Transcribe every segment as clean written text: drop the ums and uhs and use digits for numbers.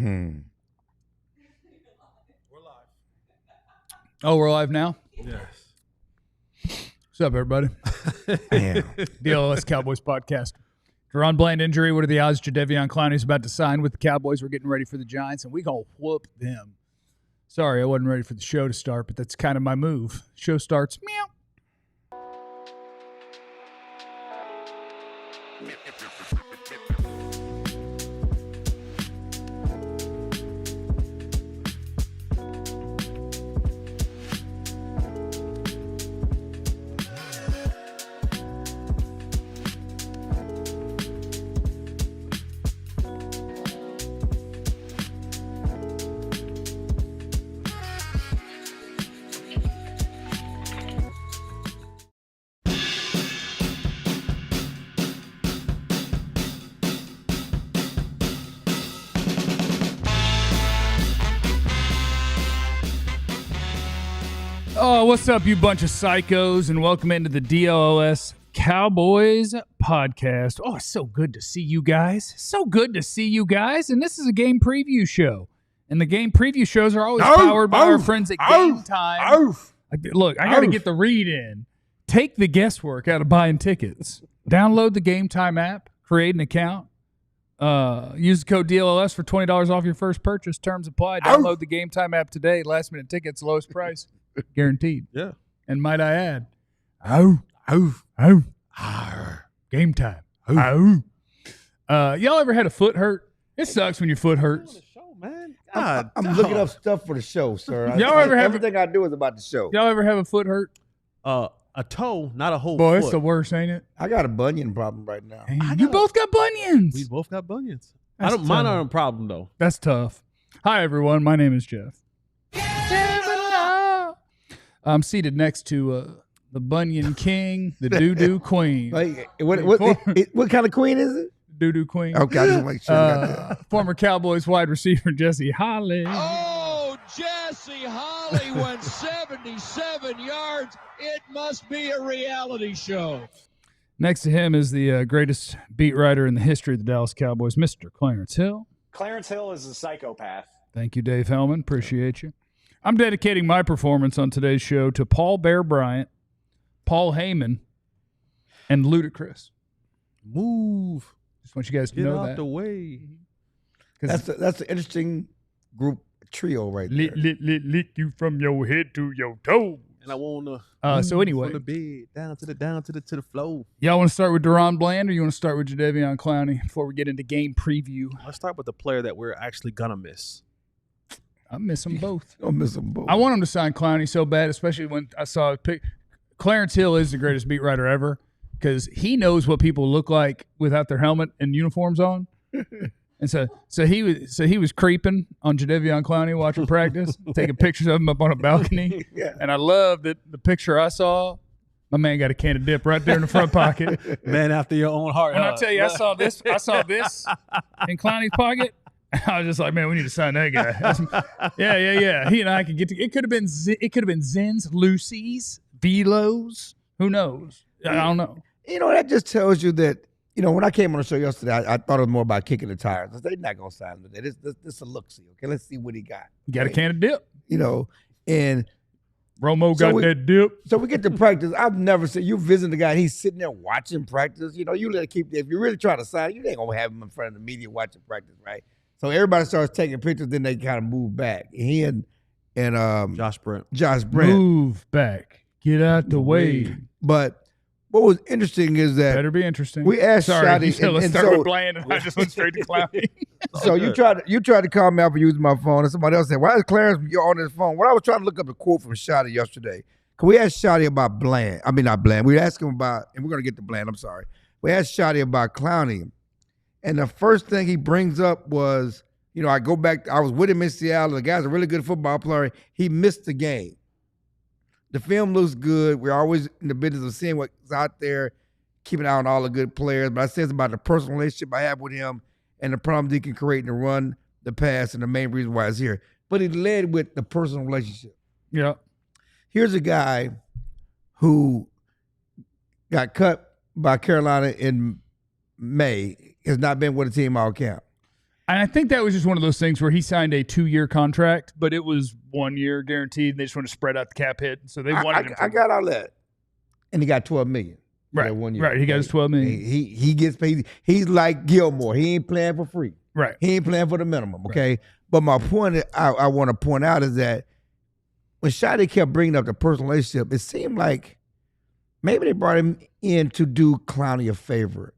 We're live. Oh, we're live now? Yes. What's up, everybody? DLLS Cowboys Podcast. DaRon Bland injury. What are the odds Jadeveon Clowney is about to sign with the Cowboys? We're getting ready for the Giants, and we going to whoop them. Sorry, I wasn't ready for the show to start, but that's kind of my move. Show starts, meow. Oh, what's up, you bunch of psychos, and welcome into the DLLS Cowboys Podcast. Oh, it's so good to see you guys. So good to see you guys. And this is a game preview show. And the game preview shows are always powered by our friends at Game Time. Look, I got to get the read in. Take the guesswork out of buying tickets. Download the Game Time app. Create an account. Use the code DLLS for $20 off your first purchase. Terms apply. Download the Game Time app today. Last minute tickets, lowest price. Guaranteed. Yeah. And might I add, game time. Y'all ever had a foot hurt? It sucks when your foot hurts. Show, man. I'm looking up stuff for the show, sir. Everything I do is about the show. Y'all ever have a foot hurt? A toe, not a whole Boy, foot. it's the worst, ain't it? I got a bunion problem right now. You both got bunions. We both got bunions. That's Mine tough. aren't a problem, though. That's tough. Hi, everyone. My name is Jeff. I'm seated next to the Bunion King, the Doo-Doo Queen. What kind of queen is it? Doo-Doo Queen. Okay, I just make sure you got that. Former Cowboys wide receiver Jesse Holly. Oh, Jesse Holly went 77 yards. It must be a reality show. Next to him is the greatest beat writer in the history of the Dallas Cowboys, Mr. Clarence Hill. Clarence Hill is a psychopath. Thank you, Dave Hellman. Appreciate you. I'm dedicating my performance on today's show to Paul Bear Bryant, Paul Heyman, and Ludacris. Move. Just want you guys to Get know out that. the way. That's an interesting group trio right there. Lick you from your head to your toe. And I want to So anyway, from the bed down to the floor. y'all want to start with DaRon Bland or you want to start with Jadeveon Clowney before we get into game preview? Let's start with the player that we're actually gonna miss. I miss them both. Don't miss them both. I want him to sign Clowney so bad, especially when I saw a pic. Clarence Hill is the greatest beat writer ever because he knows what people look like without their helmet and uniforms on. And so he was creeping on Jadeveon Clowney watching practice, taking pictures of him up on a balcony. Yeah. And I love that the picture I saw, my man got a can of dip right there in the front pocket. Man after your own heart. And I tell you, I saw this in Clowney's pocket. I was just like, man, we need to sign that guy. Yeah. He and I could get to. It could have been Zins, Lucy's, Velos. Who knows? I don't know. You know, that just tells you that, you know, when I came on the show yesterday, I thought it was more about kicking the tires. They're not going to sign him today. This is a look-see, okay? Let's see what he got. You got a Okay? can of dip. You know, and Romo So got that dip. so we get to practice. I've never seen you visiting the guy. He's sitting there watching practice. You know, you let keep. If you're really trying to sign, you ain't gonna have him in front of the media watching practice, right? So everybody starts taking pictures. Then they kind of move back. He and Josh Brent. Move back. Get out the way. But what was interesting is that Better be interesting. we asked Sorry, Schotty, you said let's and start so, with Bland, and I just went straight to Clowney. so you tried to call me out for using my phone, and somebody else said, "Why is Clarence on his phone?" Well, I was trying to look up a quote from Schotty yesterday. Can we ask Schotty about Bland? I mean, not Bland. We asked him about, and we're gonna get to Bland. I'm sorry. We asked Schotty about Clowney, and the first thing he brings up was, you know, I go back. I was with him in Seattle. The guy's a really good football player. He missed the game. The film looks good. We're always in the business of seeing what's out there, keeping an eye on all the good players. But I said about the personal relationship I have with him and the problems he can create in the run, the pass, and the main reason why he's here. But he led with the personal relationship. Yeah. Here's a guy who got cut by Carolina in May, has not been with a team all camp. And I think that was just one of those things where he signed a 2-year contract, but it was 1 year guaranteed. And they just want to spread out the cap hit. So they wanted him. I got all that. And he got $12 million. Right. 1 year. Right. He got his $12 million. He gets paid. He's like Gilmore. He ain't playing for free. Right. He ain't playing for the minimum. Okay. Right. But my point I want to point out is that when Schotty kept bringing up the personal relationship, it seemed like maybe they brought him in to do Clowney a favor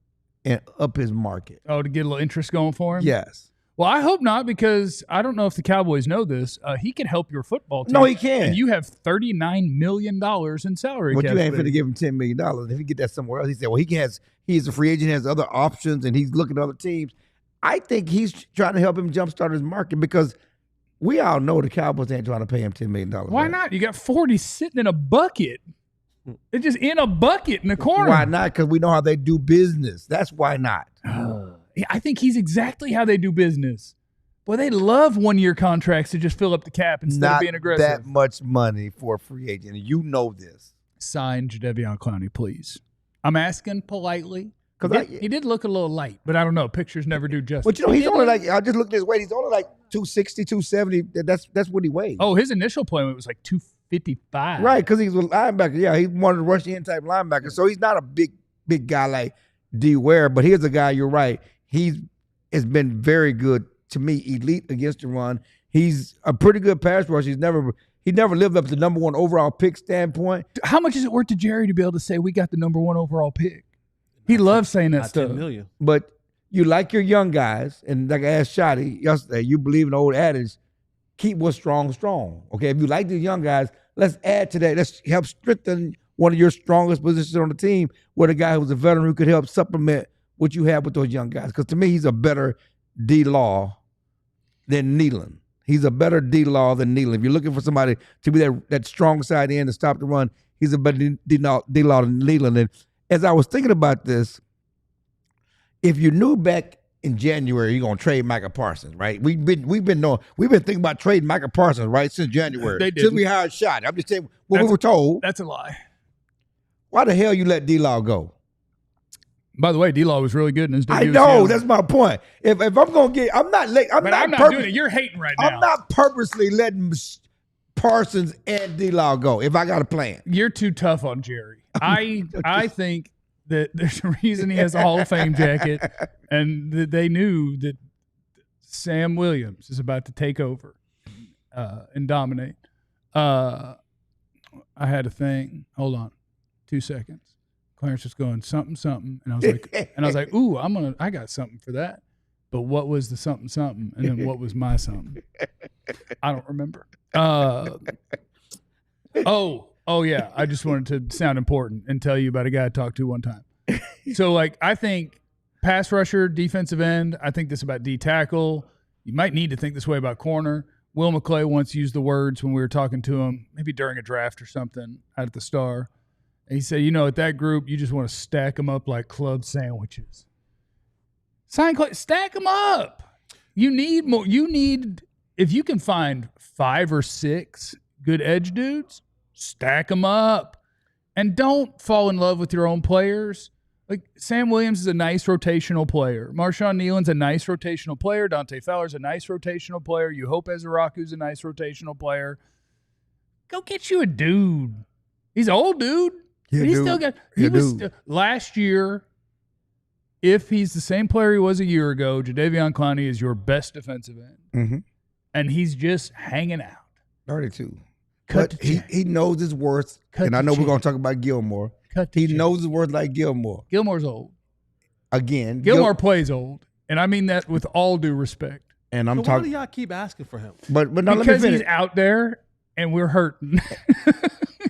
and up his market. Oh, to get a little interest going for him? Yes. Well, I hope not, because I don't know if the Cowboys know this. He can help your football team. No, he can. And you have $39 million in salary cap. But you ain't finna give him $10 million. If he get that somewhere else, he said, well, he's a free agent, has other options, and he's looking at other teams. I think he's trying to help him jumpstart his market, because we all know the Cowboys ain't trying to pay him $10 million. Why not? You got 40 sitting in a bucket. It's just in a bucket in the corner. Why not? Because we know how they do business. That's why not. I think he's exactly how they do business. Boy, they love 1-year contracts to just fill up the cap instead of being aggressive. Not that much money for a free agent. You know this. Sign Jadeveon Clowney, please. I'm asking politely. He did look a little light, but I don't know. Pictures never do justice. But, he's only like, I just looked at his weight. He's only like 260, 270. That's what he weighs. Oh, his initial play was like 255. Right, because he's a linebacker. Yeah, he's one of the rush-in type linebackers. So he's not a big guy like D. Ware, but here's a guy, you're right. He has been very good, to me, elite against the run. He's a pretty good pass rusher. He never lived up to the number 1 overall pick standpoint. How much is it worth to Jerry to be able to say we got the number 1 overall pick? He loves saying that stuff. $10 million. But you like your young guys, and like I asked Schotty yesterday, you believe in the old adage, keep what's strong. Okay, if you like these young guys, let's add to that. Let's help strengthen one of your strongest positions on the team with a guy who's a veteran who could help supplement what you have with those young guys. Because to me, he's a better D-Law than Nealon. He's a better D-Law than Nealon. If you're looking for somebody to be that strong side end to stop the run, he's a better D-Law than Nealon. And as I was thinking about this, if you knew back in January you're gonna trade Micah Parsons, right? We've been thinking about trading Micah Parsons, right, since January. Since we hired Schotty. I'm just saying what we were told. That's a lie. Why the hell you let D-Law go? By the way, D-Law was really good in his debut. I know, that's my point. If I'm gonna get, I'm not doing it. You're hating right now. I'm not purposely letting Parsons and D-Law go if I got a plan. You're too tough on Jerry. I think that there's a reason he has a Hall of Fame jacket, and that they knew that Sam Williams is about to take over and dominate. I had a thing. Hold on, 2 seconds. Clarence was going something, and I was like, ooh, I got something for that. But what was the something, and then what was my something? I don't remember. Oh yeah, I just wanted to sound important and tell you about a guy I talked to one time. So I think pass rusher, defensive end. I think this about D tackle. You might need to think this way about corner. Will McClay once used the words when we were talking to him, maybe during a draft or something out at the Star. And he said, at that group, you just want to stack them up like club sandwiches. Stack them up. You need more. If you can find 5 or 6 good edge dudes, stack them up. And don't fall in love with your own players. Like Sam Williams is a nice rotational player. Marshawn Nealon's a nice rotational player. Dante Fowler's a nice rotational player. You hope Ezeraku's a nice rotational player. Go get you a dude. He's an old dude. Last year, if he's the same player he was a year ago, Jadeveon Clowney is your best defensive end. Mm-hmm. And he's just hanging out. 32. But he knows his worth. And I know we're going to talk about Gilmore. He knows his worth like Gilmore. Gilmore's old. Again. Gilmore plays old. And I mean that with all due respect. And I'm talking. Why do y'all keep asking for him? But now because he's out there and we're hurting.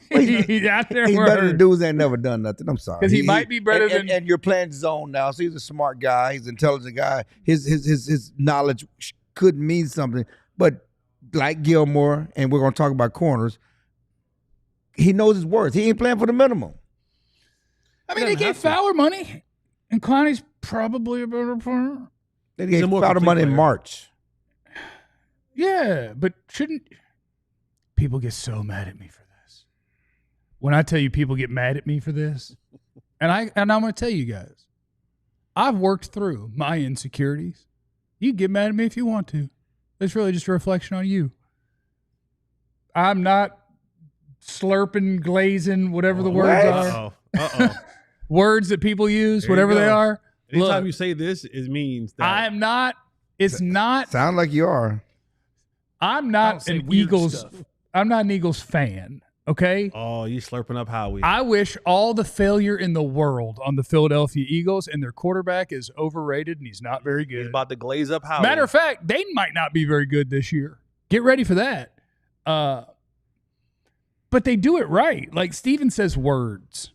He's out there. He's better than dudes that ain't never done nothing. I'm sorry. Because he might be better than. And you're playing zone now, so he's a smart guy. He's an intelligent guy. His knowledge could mean something. But like Gilmore, and we're going to talk about corners, he knows his worth. He ain't playing for the minimum. I mean, they gave Fowler money, and Clowney's probably a better player. They gave Fowler money in March. Yeah, but shouldn't people get so mad at me for this? When I tell you people get mad at me for this, and I'm going to tell you guys, I've worked through my insecurities. You can get mad at me if you want to. It's really just a reflection on you. I'm not slurping, glazing, whatever the words are. Uh-oh. Words that people use, whatever they are. Anytime you say this, it means that. I'm not. It's not. Sound like you are. I'm not an Eagles. I'm not an Eagles fan. Okay. Oh, you slurping up Howie. I wish all the failure in the world on the Philadelphia Eagles, and their quarterback is overrated and he's not very good. He's about to glaze up Howie. Matter of fact, they might not be very good this year. Get ready for that. But they do it right. Like Steven says words.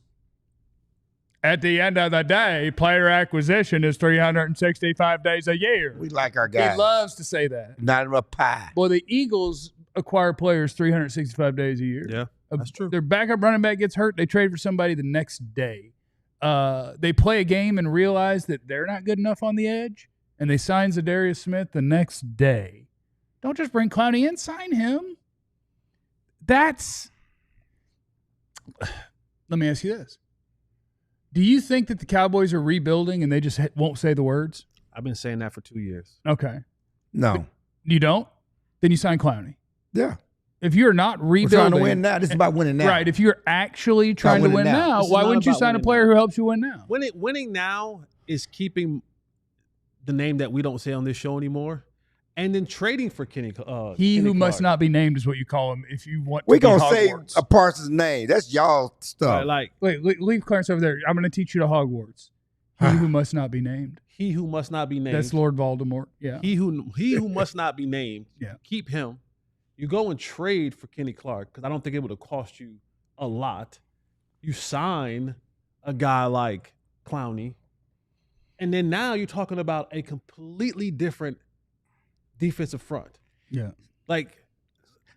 At the end of the day, player acquisition is 365 days a year. We like our guys. He loves to say that. Not in a pie. Well, the Eagles acquire players 365 days a year. Yeah, that's true. Their backup running back gets hurt. They trade for somebody the next day. They play a game and realize that they're not good enough on the edge, and they sign Zadarius Smith the next day. Don't just bring Clowney in. Sign him. Let me ask you this. Do you think that the Cowboys are rebuilding and they just won't say the words? I've been saying that for 2 years. Okay. No. You don't? Then you sign Clowney. Yeah. If you're not rebuilding. We're trying to win now. This is about winning now. Right. If you're actually trying to win now, why wouldn't you sign a player who helps you win now? Winning now is keeping the name that we don't say on this show anymore, and then trading for Kenny. He who Clark. must not be named is what you call him if you want to We're be going to say Hogwarts. a Parsons name. That's y'all stuff. Wait, leave Clarence over there. I'm going to teach you to Hogwarts. He who must not be named. He who must not be named. That's Lord Voldemort. Yeah. He who must not be named. Yeah. Keep him. You go and trade for Kenny Clark because I don't think it would have cost you a lot. You sign a guy like Clowney, and then now you're talking about a completely different defensive front. Yeah. Like,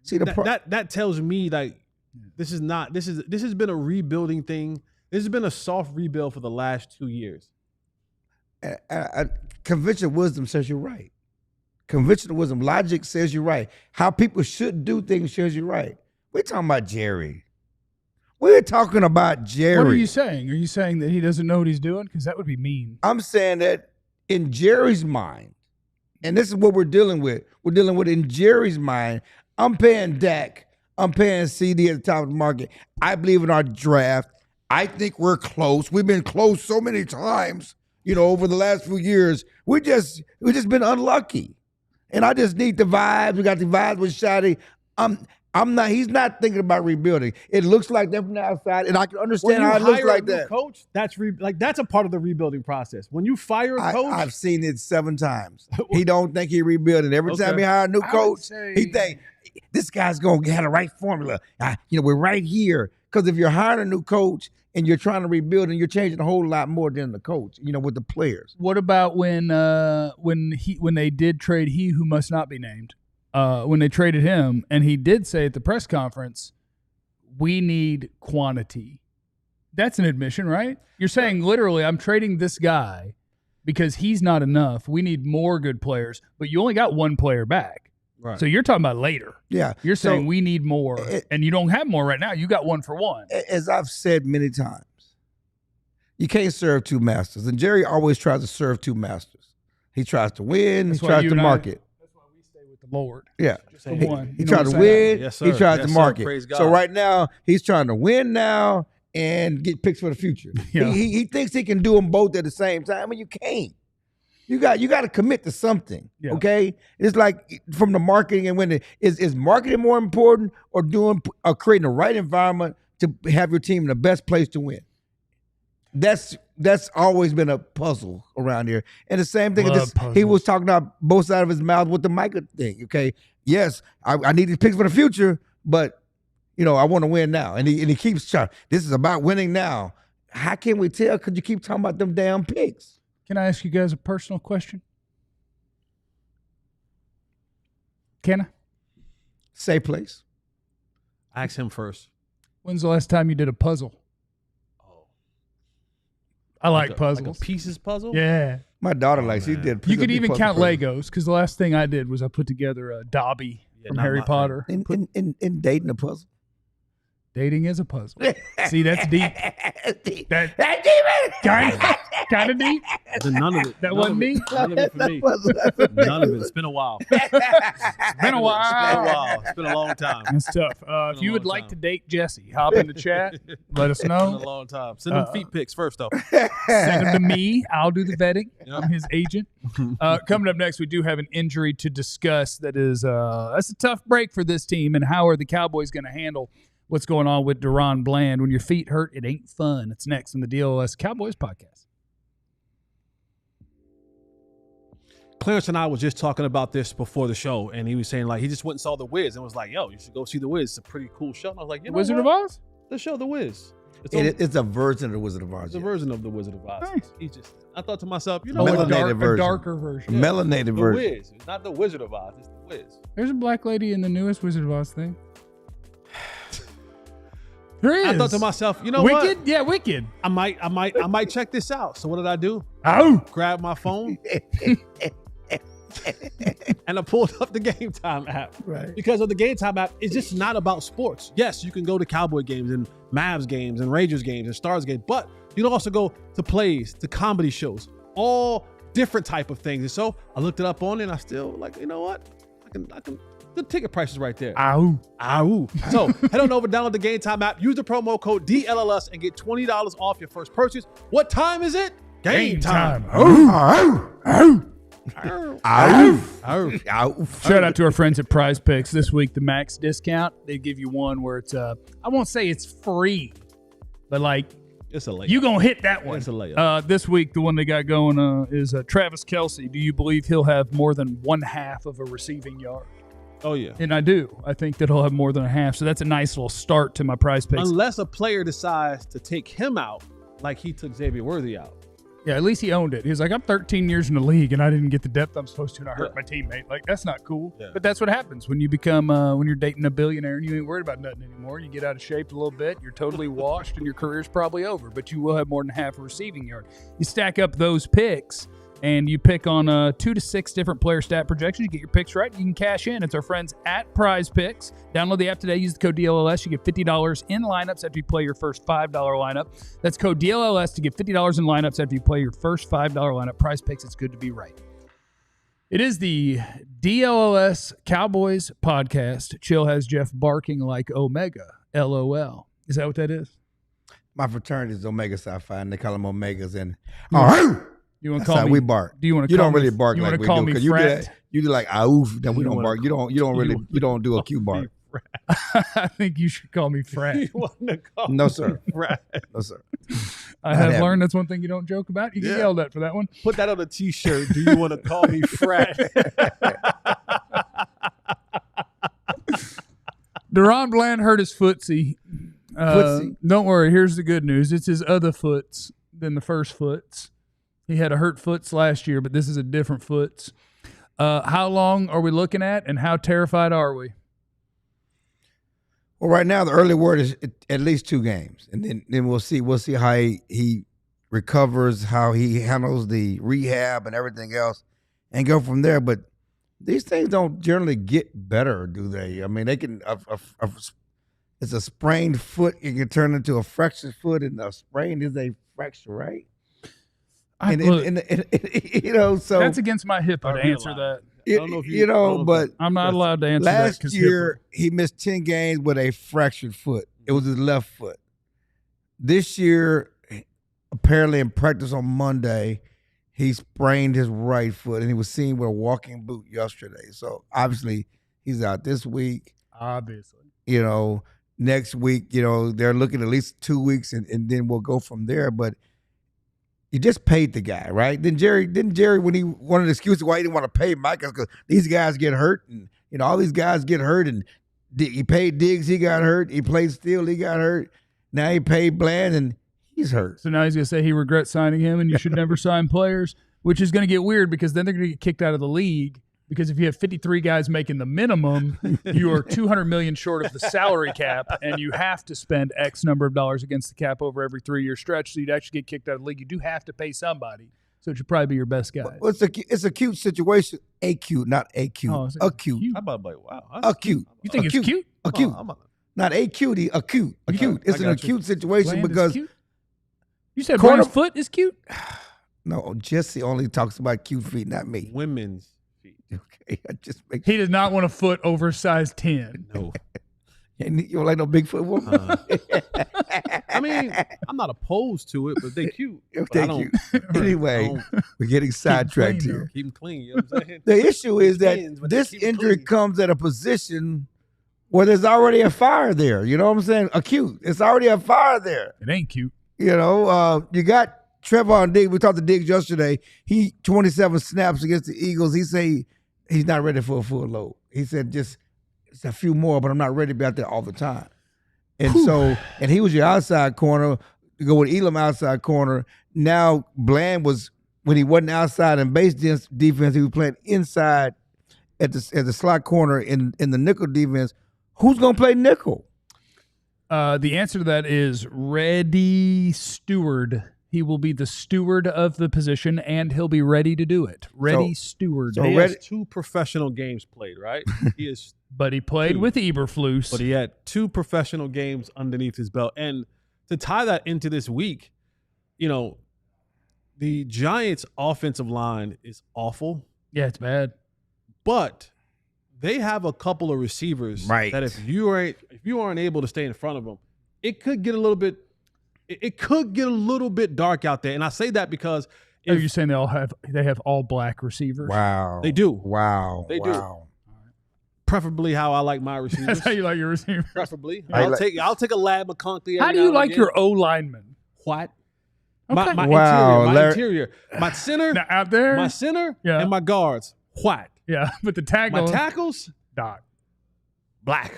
see that tells me like this has been a rebuilding thing. This has been a soft rebuild for the last 2 years. Conventional wisdom says you're right. Conventional wisdom, logic says you're right. How people should do things says you're right. We're talking about Jerry. We're talking about Jerry. What are you saying? Are you saying that he doesn't know what he's doing? Because that would be mean. I'm saying that in Jerry's mind, and this is what we're dealing with. We're dealing with in Jerry's mind. I'm paying Dak. I'm paying CD at the top of the market. I believe in our draft. I think we're close. We've been close so many times, over the last few years. We've just been unlucky. And I just need the vibes. We got the vibes with Schotty. He's not thinking about rebuilding. It looks like that from the outside, and I can understand how it looks like that. Coach, that's a part of the rebuilding process. When you fire a coach, I've seen it 7 times. He don't think he rebuilding. Every time he hire a new coach, he think this guy's gonna have the right formula. We're right here. Because if you're hiring a new coach and you're trying to rebuild, and you're changing a whole lot more than the coach, with the players. What about when they did trade he who must not be named? When they traded him, and he did say at the press conference, we need quantity. That's an admission, right? You're saying literally, I'm trading this guy because he's not enough. We need more good players, but you only got one player back. Right. So you're talking about later. Yeah. You're saying we need more, and you don't have more right now. You got 1 for 1. As I've said many times, you can't serve 2 masters. And Jerry always tries to serve 2 masters. He tries to win. He tries to market. That's why we stay with the Lord. Yeah. He tries to win. Yes, sir. He tries to market. Praise God. So right now, he's trying to win now and get picks for the future. Yeah. He thinks he can do them both at the same time, and you can't. You got to commit to something, okay? It's like from the marketing, and when is marketing more important or creating the right environment to have your team in the best place to win? That's always been a puzzle around here. And the same thing, he was talking about both sides of his mouth with the Micah thing, okay? Yes, I need these picks for the future, but, I want to win now. And he keeps trying. This is about winning now. How can we tell? Because you keep talking about them damn picks. Can I ask you guys a personal question? Can I? Say please. Ask him first. When's the last time you did a puzzle? I like puzzles. Like a pieces puzzle? Yeah. My daughter likes he did. You could even count Legos, because the last thing I did was I put together a Dobby from Harry Potter. In dating a puzzle. Dating is a puzzle. See, that's deep. That's kind of deep. None of it. That wasn't me. None of it for me. None of it. It's been a while. It's been a while. It's been a long time. That's tough. If you would like to date Jesse, hop in the chat. Let us It's been know. a long time. Send them feet pics first, though. Send them to me. I'll do the vetting. Yep. I'm his agent. Coming up next, we do have an injury to discuss. That's a tough break for this team. And how are the Cowboys going to handle what's going on with DaRon Bland? When your feet hurt, it ain't fun. It's next on the DLLS Cowboys Podcast. Clarence and I was just talking about this before the show, and he was saying, like, he just went and saw The Wiz and was like, yo, you should go see The Wiz. It's a pretty cool show. And I was like, you know Wizard what? of Oz? The show The Wiz. It's a version of the Wizard of Oz. It's a version of The Wizard of Oz. Nice. I thought to myself, you know Oh, what? Melanated A darker version. Melanated The version. Wiz. It's not The Wizard of Oz. It's The Wiz. There's a black lady in the newest Wizard of Oz thing. There is. I thought to myself, you know Wicked? what? Yeah, Wicked. I might check this out. So what did I do? Oh. Grab my phone and I pulled up the Game Time app. Right. Because of the Game Time app, it's just not about sports. Yes, you can go to Cowboy games and Mavs games and Rangers games and Stars games, but you can also go to plays, to comedy shows, all different type of things. And so I looked it up on it and I still like, you know what? I can. The ticket price is right there. Ow. Ow. So head on over, download the Game Time app, use the promo code DLLS and get $20 off your first purchase. What time is it? Game time. Shout out to our friends at Prize Picks. This week, the max discount, they give you one where it's, I won't say it's free, but like, It's a layup. you going to hit that one. It's a layup. This week, the one they got going is Travis Kelce. Do you believe he'll have more than 1/2 of a receiving yard? Oh, yeah. And I do. I think that he'll have more than 1/2. So that's a nice little start to my Prize Picks. Unless a player decides to take him out like he took Xavier Worthy out. Yeah, at least he owned it. He was like, I'm 13 years in the league and I didn't get the depth I'm supposed to, and I hurt my teammate. Like, that's not cool. Yeah. But that's what happens when you become, when you're dating a billionaire and you ain't worried about nothing anymore. You get out of shape a little bit, you're totally washed, and your career's probably over. But you will have more than 1/2 a receiving yard. You stack up those picks and you pick on 2 to 6 different player stat projections. You get your picks right, you can cash in. It's our friends at Prize Picks. Download the app today. Use the code DLLS. You get $50 in lineups after you play your first $5 lineup. That's code DLLS to get $50 in lineups after you play your first $5 lineup. Prize Picks, it's good to be right. It is the DLLS Cowboys Podcast. Chill has Jeff barking like Omega. LOL. Is that what that is? My fraternity is Omega Psi Phi, and they call them Omegas. And You want to that's call how me? we bark. Do you want to? You call don't me, really bark you like wanna we call do, me because frat? you do like oof. Then we You don't wanna- bark. You don't do a cue bark. I think you should call me frat. You want to call No, sir. Right. No, sir. I have learned that's one thing you don't joke about. You get yelled at for that one. Put that on a T-shirt. Do you want to call me frat? DaRon Bland hurt his footsie. Footsie? Don't worry. Here's the good news. It's his other foots than the first foots. He had a hurt foots last year, but this is a different foots. How long are we looking at, and how terrified are we? Well, right now the early word is at least 2 games, and then we'll see. We'll see how he recovers, how he handles the rehab and everything else, and go from there. But these things don't generally get better, do they? I mean, they can. It's a sprained foot. It can turn into a fractured foot, and a sprain is a fracture, right? You know, so That's against my HIPAA to I answer realize. that. I don't know if you- but I'm not allowed to answer that. last 'cause year he missed 10 games with a fractured foot. It was his left foot. This year, apparently in practice on Monday, he sprained his right foot, and he was seen with a walking boot yesterday. So obviously he's out this week. Obviously. You know, next week, you know, they're looking at least 2 weeks, and then we'll go from there. But you just paid the guy, right? Didn't Jerry, when he wanted an excuse why he didn't want to pay Mike, because these guys get hurt, and you know all these guys get hurt, and he paid Diggs, he got hurt. He played Steele, he got hurt. Now he paid Bland, and he's hurt. So now he's going to say he regrets signing him, and you should never sign players, which is going to get weird because then they're going to get kicked out of the league. Because if you have 53 guys making the minimum, you are $200 million short of the salary cap, and you have to spend X number of dollars against the cap over every 3-year stretch. So you'd actually get kicked out of the league. You do have to pay somebody, so it should probably be your best guy. Well, it's a cute situation. Acute, not acute. Oh, is it Acute. cute? I'm about like, wow. Acute. You think it's cute? Acute. Not acute, acute. It's an acute situation Bland is because cute? You said corner- Bland's foot is cute? no, Jesse only talks about cute feet, not me. Women's feet. Okay, I just make He does not want a foot over size 10. No. You don't like no Bigfoot woman? I mean, I'm not opposed to it, but they cute. But I Thank don't- you. Anyway, we're getting sidetracked clean, here. Keep them clean. You know what I'm saying? The issue is that Skins, but they this keep 'em injury clean. comes at a position where there's already a fire there. You know what I'm saying? Acute. It's already a fire there. It ain't cute. You know, you got Trevon Diggs. We talked to Diggs yesterday. He 27 snaps against the Eagles. He say he's not ready for a full load. He said just it's a few more, but I'm not ready to be out there all the time. And and he was your outside corner to go with Elam outside corner. Now Bland was when he wasn't outside in base defense, he was playing inside at the slot corner in the nickel defense. Who's gonna play nickel? The answer to that is Reddy Steward. He will be the steward of the position, and he'll be ready to do it. Reddy Steward. so He Reddy- has 2 professional games played, right? He is, But he played with Eberflus. but he had 2 professional games underneath his belt. And to tie that into this week, you know, the Giants' offensive line is awful, Yeah, it's bad. but they have a couple of receivers Right. that if you aren't able to stay in front of them, it could get a little bit. It could get a little bit dark out there, and I say that because Are you saying they have all black receivers? Wow. They do. Wow. They do. wow. preferably how I like my receivers. That's how you like your receiver. Preferably, I I'll like- take a Lad McConkey. How do you like your O lineman? what? Okay. My Wow, interior, Larry- interior, my center, Now, out there? my center, Yeah. and my guards. What? Yeah, but the My tackle. tackles, Doc. black.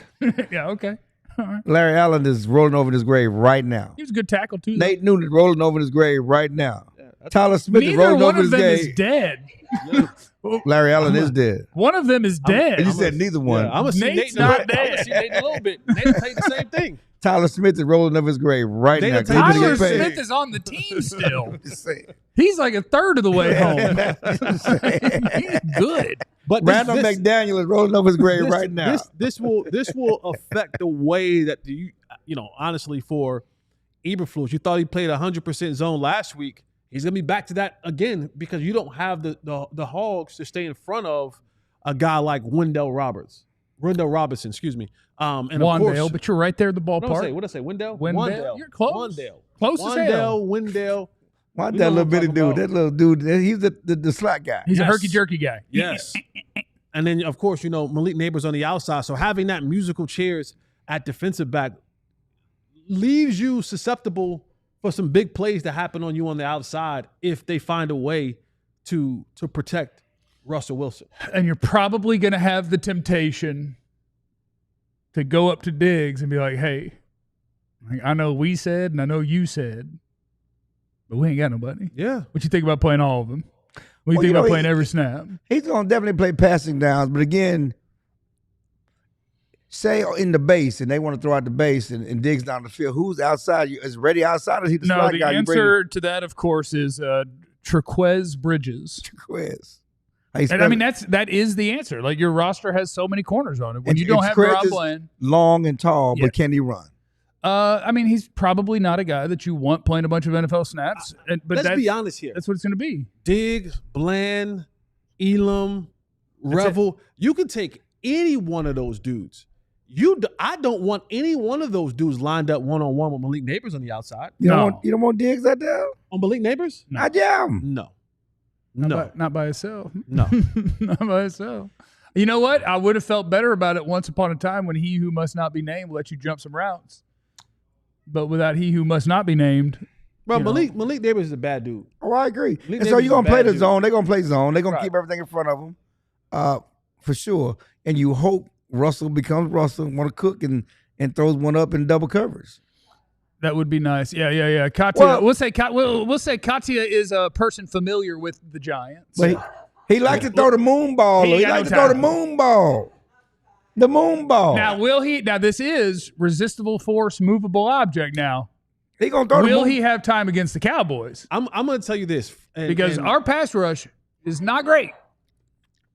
Yeah, okay. All right. Larry Allen is rolling over in his grave right now. He was a good tackle, too. though. Nate Noonan is rolling over in his grave right now. Tyler Smith is Neither rolling one over in of his them is grave. dead. Larry Allen is dead. One of them is dead. You said neither one. I'm gonna see Nate's Nate. I'm not gonna dead. see Nate in a little bit. Nate will tell you the same thing. Tyler Smith is rolling over his grave right They now. don't 'cause he's take- gonna Tyler get paid. Smith is on the team still. Just saying. He's like a third of the way home. Just saying. He's good. But Randall McDaniel is rolling over his grave right now. This will affect the way that honestly for Eberflus, you thought he played 100% zone last week. He's gonna be back to that again because you don't have the Hogs to stay in front of a guy like Wendell Robinson, excuse me. And of Wandale, course, but you're right there at the what did I say? ballpark. What did I say? Wendell? Wendell. You're close. Wendell. Close as hell. Wendell. Why We that know little what bitty I'm dude? talking That little dude, he's the slot guy. He's a Yes. herky-jerky guy. Yes. And then, of course, Malik Neighbors on the outside. So having that musical chairs at defensive back leaves you susceptible for some big plays to happen on you on the outside if they find a way to protect Russell Wilson. And you're probably going to have the temptation to go up to Diggs and be like, hey, I know we said and I know you said, but we ain't got nobody. Yeah. What you think about playing all of them? What do you Well, think you know, about playing every snap? He's going to definitely play passing downs, but again, say in the base and they want to throw out the base and Diggs down the field, who's outside? Is Reddy outside or is he the No, slot the guy? You bring answer to that, of course, is Trequez Bridges. Quiz. And I mean, that is the answer. Like, your roster has so many corners on it. When you don't have DaRon Bland, long and tall, Yeah. but can he run? I mean, he's probably not a guy that you want playing a bunch of NFL snaps. But Let's be honest here. That's what it's going to be. Diggs, Bland, Elam, Revel. You can take any one of those dudes. I don't want any one of those dudes lined up one-on-one with Malik Neighbors on the outside. You No. don't want Diggs out there? On Malik Neighbors? No. I jam. No. No. Not by itself. No. Not by itself. You know what? I would have felt better about it once upon a time when he who must not be named let you jump some routes. But without he who must not be named, Bro, you know. Malik Neighbors is a bad dude. Oh, I agree. Malik And so Neighbors you're going is to play bad the dude. zone. They're going to play zone. They're going to Right. keep everything in front of them for sure. And you hope Russell becomes Russell, want to cook and throws one up in double coverage. that would be nice. Yeah. Katia, Well- we'll say Katia is a person familiar with the Giants. But he likes to throw the moon ball. He ain't He got likes no to throw the time. moon ball. The moon ball. Now, will he? Now, this is resistible force, movable object. Now, He going to throw the will moon. he have time against the Cowboys? I'm going to tell you this. Because our pass rush is not great.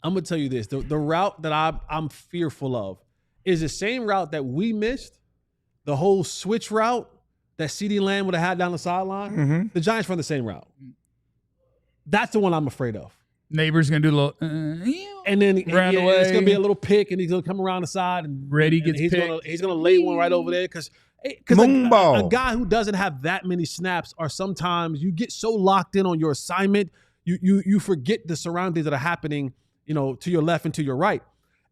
I'm going to tell you this. The route that I'm fearful of is the same route that we missed the whole switch route that CeeDee Lamb would have had down the sideline, the Giants run the same route. That's the one I'm afraid of. Neighbor's going to do a little, and then round away. It's going to be a little pick, and he's going to come around the side. And Reddy gets he's picked. He's going to lay one right over there because Moonball. a guy who doesn't have that many snaps are sometimes you get so locked in on your assignment, you forget the surroundings that are happening, to your left and to your right.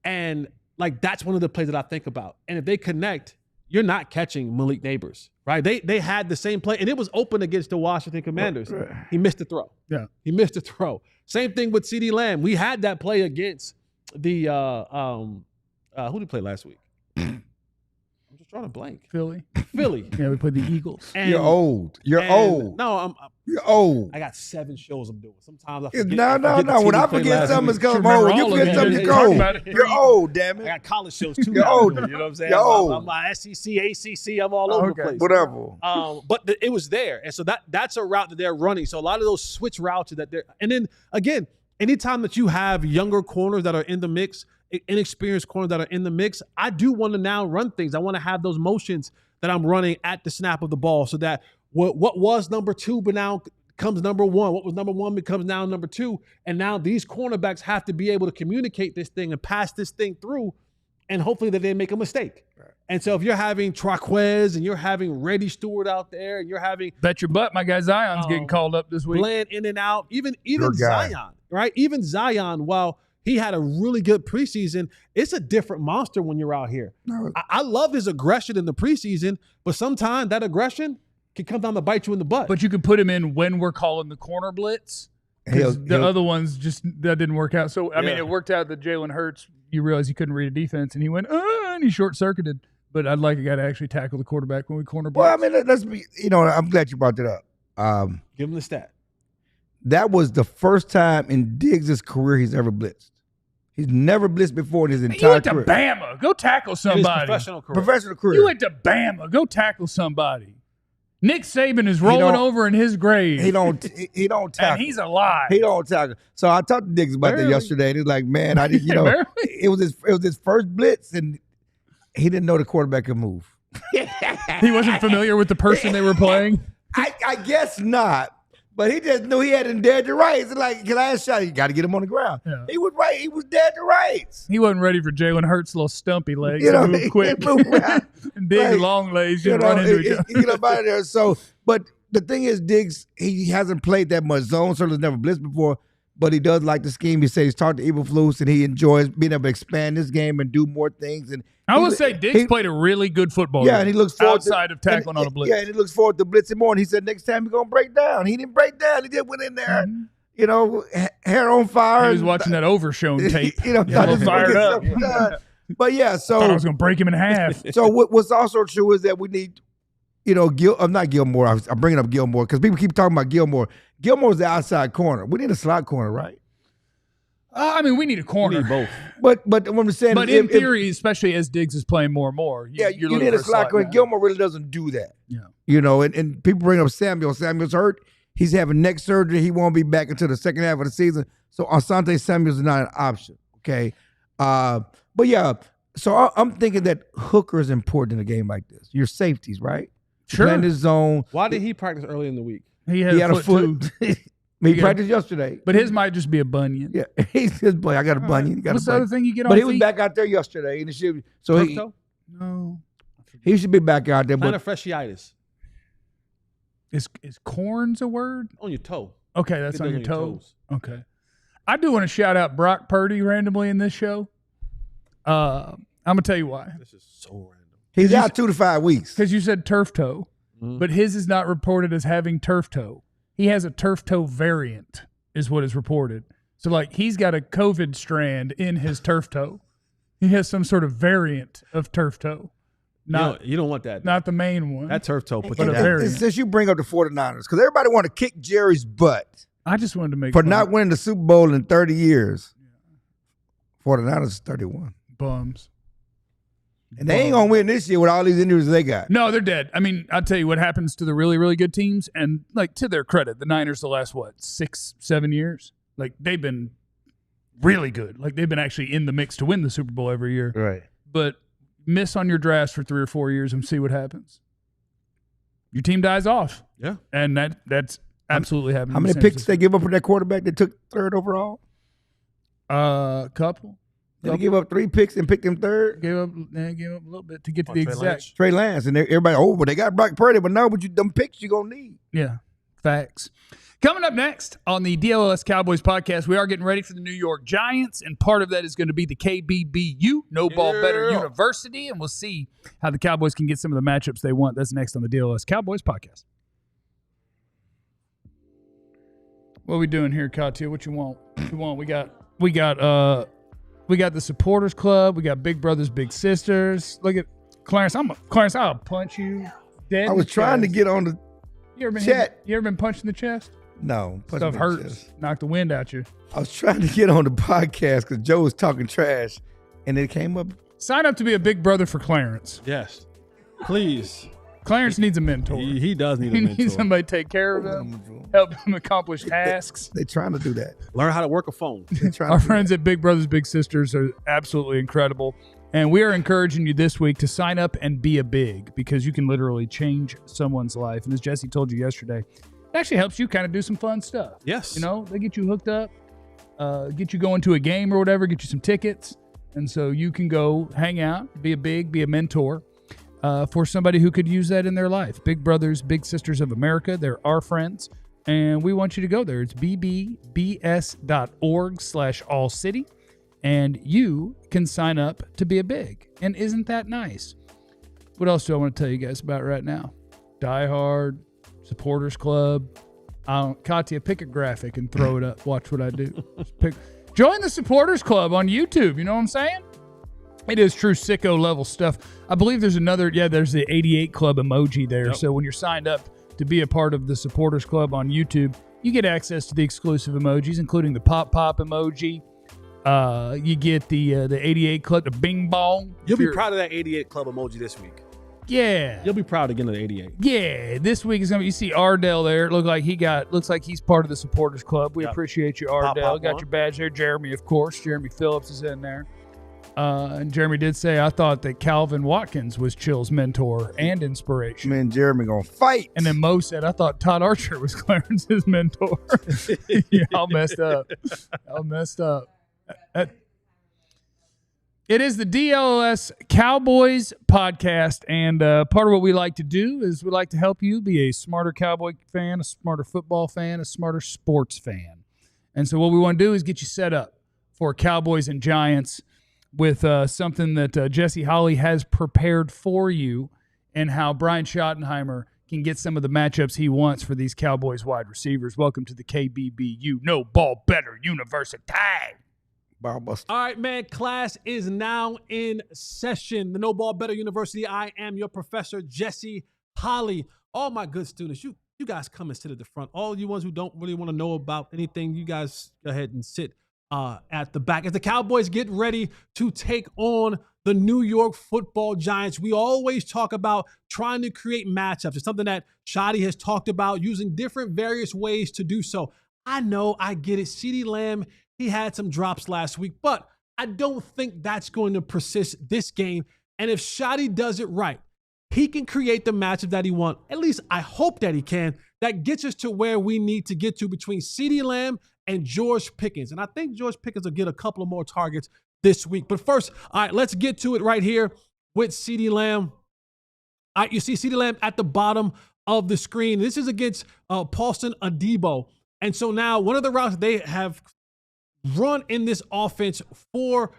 And like that's one of the plays that I think about. And if they connect, you're not catching Malik Neighbors, right? They had the same play, and it was open against the Washington Commanders. He missed the throw. Yeah. He missed the throw. Same thing with CeeDee Lamb. We had that play against the who did he play last week? I'm just trying to blank. Philly. Yeah, we played the Eagles. You're old. You're old. No, you're old. I got 7 shows I'm doing. Sometimes I forget. No. When I forget something, it's because I'm Remember old. You all of forget it. something, You it's talk cold. about it. You're old, damn I it. got college shows too. You're now. old. You know what I'm saying? You're old. I'm my SEC, ACC. I'm all over the place. Whatever. But it was there, and so that's a route that they're running. So a lot of those switch routes that they're, and then again, anytime that you have younger corners that are in the mix, inexperienced corners that are in the mix, I do want to now run things. I want to have those motions that I'm running at the snap of the ball, so that what was number 2, but now comes number 1. What was number 1 becomes now number 2, and now these cornerbacks have to be able to communicate this thing and pass this thing through, and hopefully that they make a mistake. Right. And so if you're having Traquez and you're having Reddy Stewart out there, and you're having bet your butt, my guy Zion's getting called up this week. Bland in and out, even Zion, right? Even Zion, while he had a really good preseason, it's a different monster when you're out here. No. I love his aggression in the preseason, but sometimes that aggression can come down to bite you in the butt. But you can put him in when we're calling the corner blitz. The other ones that didn't work out. So, I mean, it worked out that Jalen Hurts, you realize he couldn't read a defense, and he went, and he short-circuited. But I'd like a guy to actually tackle the quarterback when we corner blitz. Well, I mean, let's be, I'm glad you brought that up. Give him the stat. That was the first time in Diggs' career he's ever blitzed. He's never blitzed before in his entire career. You went to Bama. Go tackle somebody. Professional career. You went to Bama. Go tackle somebody. Nick Saban is rolling over in his grave. He don't tackle. And he's alive. He don't tackle. So I talked to Diggs about that yesterday. And he's like, man, I didn't, it was his first blitz, and he didn't know the quarterback could move. He wasn't familiar with the person they were playing? I guess not. But he just knew he hadn't dared to rights. Like, last shot, you got to get him on the ground. Yeah. He was right. He was dead to rights. He wasn't ready for Jalen Hurts' little stumpy legs to move quick. And Diggs' long legs just run into each other. Get up out of there. So, but the thing is, Diggs, he hasn't played that much zone, so he's never blitzed before. But he does like the scheme. He says he's talked to Eberflus, and he enjoys being able to expand this game and do more things. And I would say Diggs played a really good football game. Yeah, and he looks forward outside of tackling on a blitz. Yeah, and he looks forward to blitzing more. And he said next time he's gonna break down. He didn't break down. He just went in there, hair on fire. He was watching that Overshown tape. Fired up. But yeah, so I thought I was gonna break him in half. So what's also true is that we need, not Gilmore. I'm bringing up Gilmore because people keep talking about Gilmore. Gilmore's the outside corner. We need a slot corner, right? I mean, we need a corner. We need both. But what I'm saying but in theory, especially as Diggs is playing more and more, you need a slot corner. Gilmore really doesn't do that. Yeah. And people bring up Samuel. Samuel's hurt. He's having neck surgery. He won't be back until the second half of the season. So Asante Samuel's not an option. Okay. But yeah, so I'm thinking that hooker is important in a game like this. Your safeties, right? Sure. Playing his zone. Why did he practice early in the week? He had a foot. He practiced yesterday. But his might just be a bunion. Yeah. He's his boy. I got a bunion. What's the other thing you get on But he feet? was back out there yesterday. And No. He should be back out there. Plantar fasciitis. Is corns a word? On your toe. Okay, that's on your toes. Okay. I do want to shout out Brock Purdy randomly in this show. I'm going to tell you why. This is so random. He's out 2 to 5 weeks. Because you said turf toe, but his is not reported as having turf toe. He has a turf toe variant is what is reported. So, he's got a COVID strand in his turf toe. He has some sort of variant of turf toe. You don't want that. Not the main one. That turf toe puts but a variant. Since you bring up the 49ers, because everybody want to kick Jerry's butt. I just wanted to make for not winning the Super Bowl in 30 years. 49ers is 31. Bums. And they ain't going to win this year with all these injuries they got. No, they're dead. I mean, I'll tell you what happens to the really, really good teams. And, to their credit, the Niners the last, 6-7 years? They've been really good. They've been actually in the mix to win the Super Bowl every year. Right. But miss on your drafts for 3 or 4 years and see what happens. Your team dies off. Yeah. And that's absolutely happening. How many picks they give up for that quarterback that took third overall? Couple. Did they give up 3 picks and picked him third? Gave up a little bit to get to the exact. Trey Lance. And everybody, but they got Brock Purdy. But no, but them picks you're going to need. Yeah, facts. Coming up next on the DLLS Cowboys podcast, we are getting ready for the New York Giants, and part of that is going to be the KBBU, No Ball Better University, and we'll see how the Cowboys can get some of the matchups they want. That's next on the DLLS Cowboys podcast. What are we doing here, Katya? What you want? We got the supporters club. We got Big Brothers, Big Sisters. Look at Clarence. I'll punch you dead. I was trying to get on the chat. You ever been punched in the chest? No. Stuff hurts. Knock the wind out you. I was trying to get on the podcast because Joe was talking trash, and it came up. Sign up to be a big brother for Clarence. Yes. Please. Clarence needs a mentor. He does need a He mentor. needs somebody to take care of him, help him accomplish tasks. They're trying to do that. Learn how to work a phone. Our friends at Big Brothers Big Sisters are absolutely incredible. And we are encouraging you this week to sign up and be a big, because you can literally change someone's life. And as Jesse told you yesterday, it actually helps you kind of do some fun stuff. Yes. You know, they get you hooked up, get you going to a game or whatever, get you some tickets. And so you can go hang out, be a big, be a mentor for somebody who could use that in their life. Big Brothers Big Sisters of America, they're our friends. And we want you to go there. It's bbbs.org/ALLCITY. And you can sign up to be a big. And isn't that nice? What else do I want to tell you guys about right now? Die Hard, Supporters Club. Katya, pick a graphic and throw it up. Watch what I do. Join the Supporters Club on YouTube. You know what I'm saying? It is true sicko level stuff. I believe there's there's the 88 Club emoji there. Yep. So when you're signed up to be a part of the Supporters Club on YouTube, you get access to the exclusive emojis, including the pop emoji. You get the 88 Club, the bing bong. You'll be proud of that 88 Club emoji this week. Yeah. You'll be proud again of the 88. Yeah. This week is gonna be, you see Ardell there. It looks like he's part of the Supporters Club. We appreciate you, Ardell. Got your badge there. Jeremy, of course. Jeremy Phillips is in there. And Jeremy did say, I thought that Calvin Watkins was Chill's mentor and inspiration. Man, Jeremy gonna fight. And then Mo said, I thought Todd Archer was Clarence's mentor. Yeah, all messed up. It is the DLLS Cowboys podcast, and part of what we like to do is we like to help you be a smarter Cowboy fan, a smarter football fan, a smarter sports fan. And so what we want to do is get you set up for Cowboys and Giants with something that Jesse Holley has prepared for you, and how Brian Schottenheimer can get some of the matchups he wants for these Cowboys wide receivers. Welcome to the KBBU, No Ball Better University. All right, man, class is now in session. The No Ball Better University. I am your professor, Jesse Holley. All my good students, you guys come and sit at the front. All you ones who don't really want to know about anything, you guys go ahead and sit at the back. As the Cowboys get ready to take on the New York Football Giants, we always talk about trying to create matchups. It's something that Schotty has talked about, using different various ways to do so. I know, I get it. CeeDee Lamb, he had some drops last week, but I don't think that's going to persist this game. And if Schotty does it right, he can create the matchup that he wants. At least I hope that he can. That gets us to where we need to get to between CeeDee Lamb and George Pickens. And I think George Pickens will get a couple of more targets this week. But first, all right, let's get to it right here with CeeDee Lamb. All right, you see CeeDee Lamb at the bottom of the screen. This is against Paulson Adebo. And so now one of the routes they have run in this offense for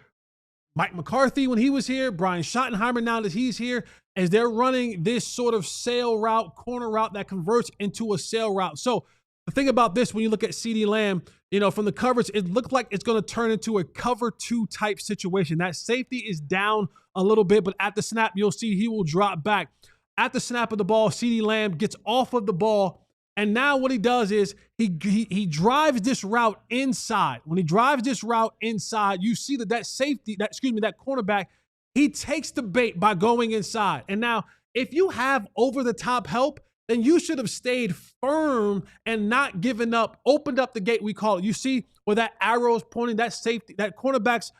Mike McCarthy when he was here, Brian Schottenheimer now that he's here, as they're running this sort of sail route, corner route that converts into a sail route. So the thing about this, when you look at CeeDee Lamb, from the coverage, it looked like it's going to turn into a cover 2 type situation. That safety is down a little bit, but at the snap, you'll see he will drop back. At the snap of the ball, CeeDee Lamb gets off of the ball. And now what he does is he drives this route inside. When he drives this route inside, you see that that cornerback, he takes the bait by going inside. And now if you have over-the-top help, then you should have stayed firm and not given up, opened up the gate, we call it. You see where that arrow is pointing, that safety, that cornerback's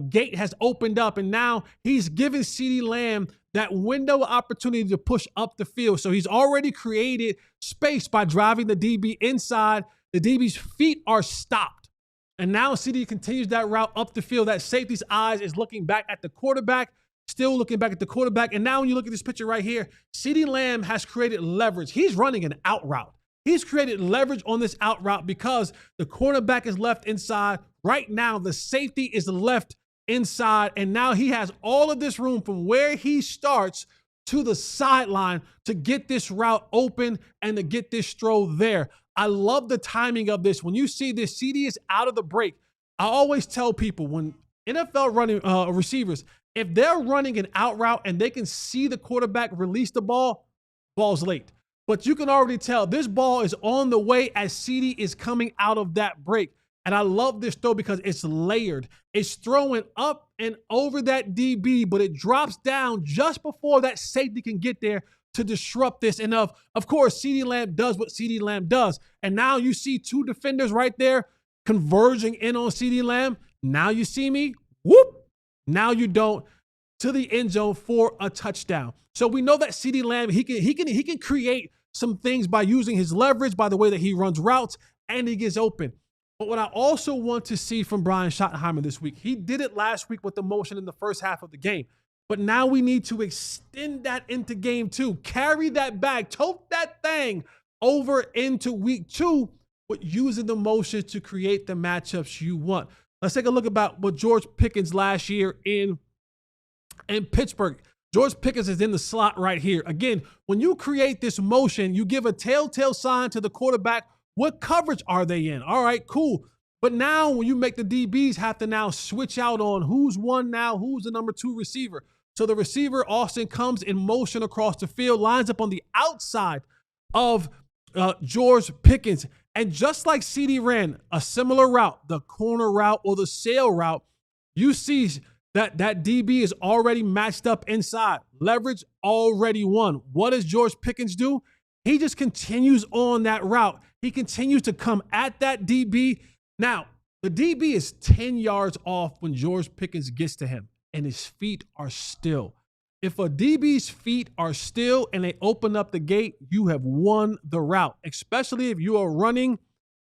gate has opened up, and now he's given CeeDee Lamb that window of opportunity to push up the field. So he's already created space by driving the DB inside. The DB's feet are stopped. And now CeeDee continues that route up the field. That safety's eyes is looking back at the quarterback, still looking back at the quarterback. And now when you look at this picture right here, CeeDee Lamb has created leverage. He's running an out route. He's created leverage on this out route because the cornerback is left inside. Right now, the safety is left inside, and now he has all of this room from where he starts to the sideline to get this route open and to get this throw there. I love the timing of this. When you see this, CeeDee is out of the break. I always tell people when NFL running receivers, if they're running an out route and they can see the quarterback release the ball, ball's late. But you can already tell this ball is on the way as CeeDee is coming out of that break. And I love this throw because it's layered. It's throwing up and over that DB, but it drops down just before that safety can get there to disrupt this. And of course, CeeDee Lamb does what CeeDee Lamb does. And now you see two defenders right there converging in on CeeDee Lamb. Now you see me, whoop. Now you don't, to the end zone for a touchdown. So we know that CeeDee Lamb, he can create some things by using his leverage, by the way that he runs routes, and he gets open. But what I also want to see from Brian Schottenheimer this week, he did it last week with the motion in the first half of the game. But now we need to extend that into game 2. Carry that bag, tote that thing over into week 2 with using the motion to create the matchups you want. Let's take a look about what George Pickens last year in Pittsburgh. George Pickens is in the slot right here. Again, when you create this motion, you give a telltale sign to the quarterback. What coverage are they in? All right, cool. But now when you make the DBs have to now switch out on who's one now, who's the number 2 receiver. So the receiver, Austin, comes in motion across the field, lines up on the outside of George Pickens. And just like CeeDee ran a similar route, the corner route or the sail route, you see that DB is already matched up inside. Leverage already won. What does George Pickens do? He just continues on that route. He continues to come at that DB. Now, the DB is 10 yards off when George Pickens gets to him, and his feet are still. If a DB's feet are still and they open up the gate, you have won the route, especially if you are running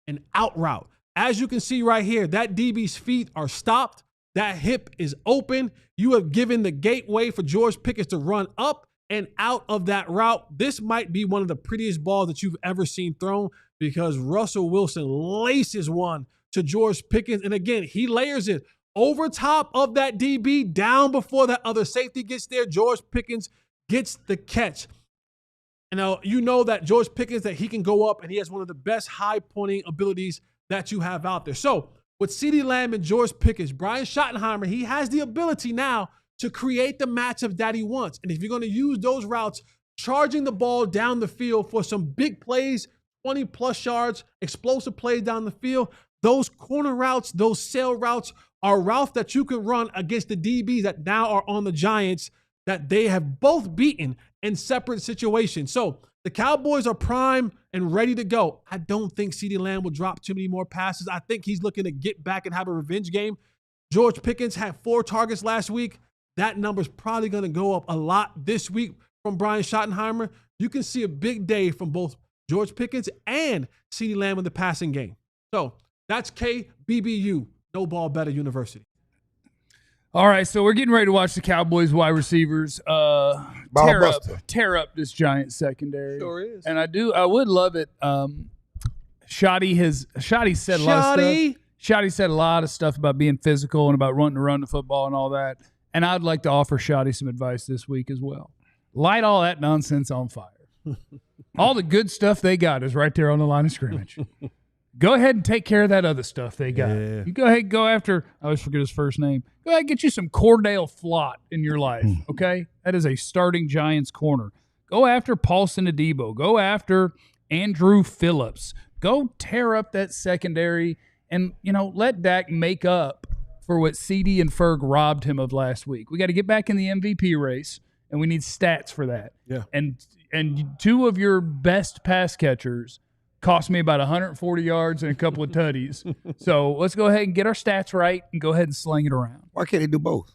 an out route. As you can see right here, that DB's feet are stopped. That hip is open. You have given the gateway for George Pickens to run up and out of that route. This might be one of the prettiest balls that you've ever seen thrown because Russell Wilson laces one to George Pickens. And again, he layers it over top of that DB down before that other safety gets there. George Pickens gets the catch. And you know that George Pickens, that he can go up and he has one of the best high pointing abilities that you have out there. So with CeeDee Lamb and George Pickens, Brian Schottenheimer, he has the ability now to create the matchup that he wants. And if you're going to use those routes, charging the ball down the field for some big plays, 20-plus yards, explosive plays down the field, those corner routes, those sail routes are routes that you can run against the DBs that now are on the Giants that they have both beaten in separate situations. So the Cowboys are prime and ready to go. I don't think CeeDee Lamb will drop too many more passes. I think he's looking to get back and have a revenge game. George Pickens had 4 targets last week. That number's probably going to go up a lot this week from Brian Schottenheimer. You can see a big day from both George Pickens and CeeDee Lamb in the passing game. So that's KBBU, No Ball Better University. All right, so we're getting ready to watch the Cowboys wide receivers tear up this Giant secondary. Sure is. And I would love it. Schotty said a lot of stuff. Schotty said a lot of stuff about being physical and about wanting to run the football and all that. And I'd like to offer Schotty some advice this week as well. Light all that nonsense on fire. All the good stuff they got is right there on the line of scrimmage. Go ahead and take care of that other stuff they got. Yeah. You go ahead and go after, I always forget his first name. Go ahead and get you some Cordell Flott in your life, okay? That is a starting Giants corner. Go after Paulson Adebo. Go after Andrew Phillips. Go tear up that secondary and, let Dak make up for what CeeDee and Ferg robbed him of last week. We got to get back in the MVP race, and we need stats for that. Yeah. And 2 of your best pass catchers Cost me about 140 yards and a couple of tutties. So let's go ahead and get our stats right and go ahead and sling it around. Why can't he do both?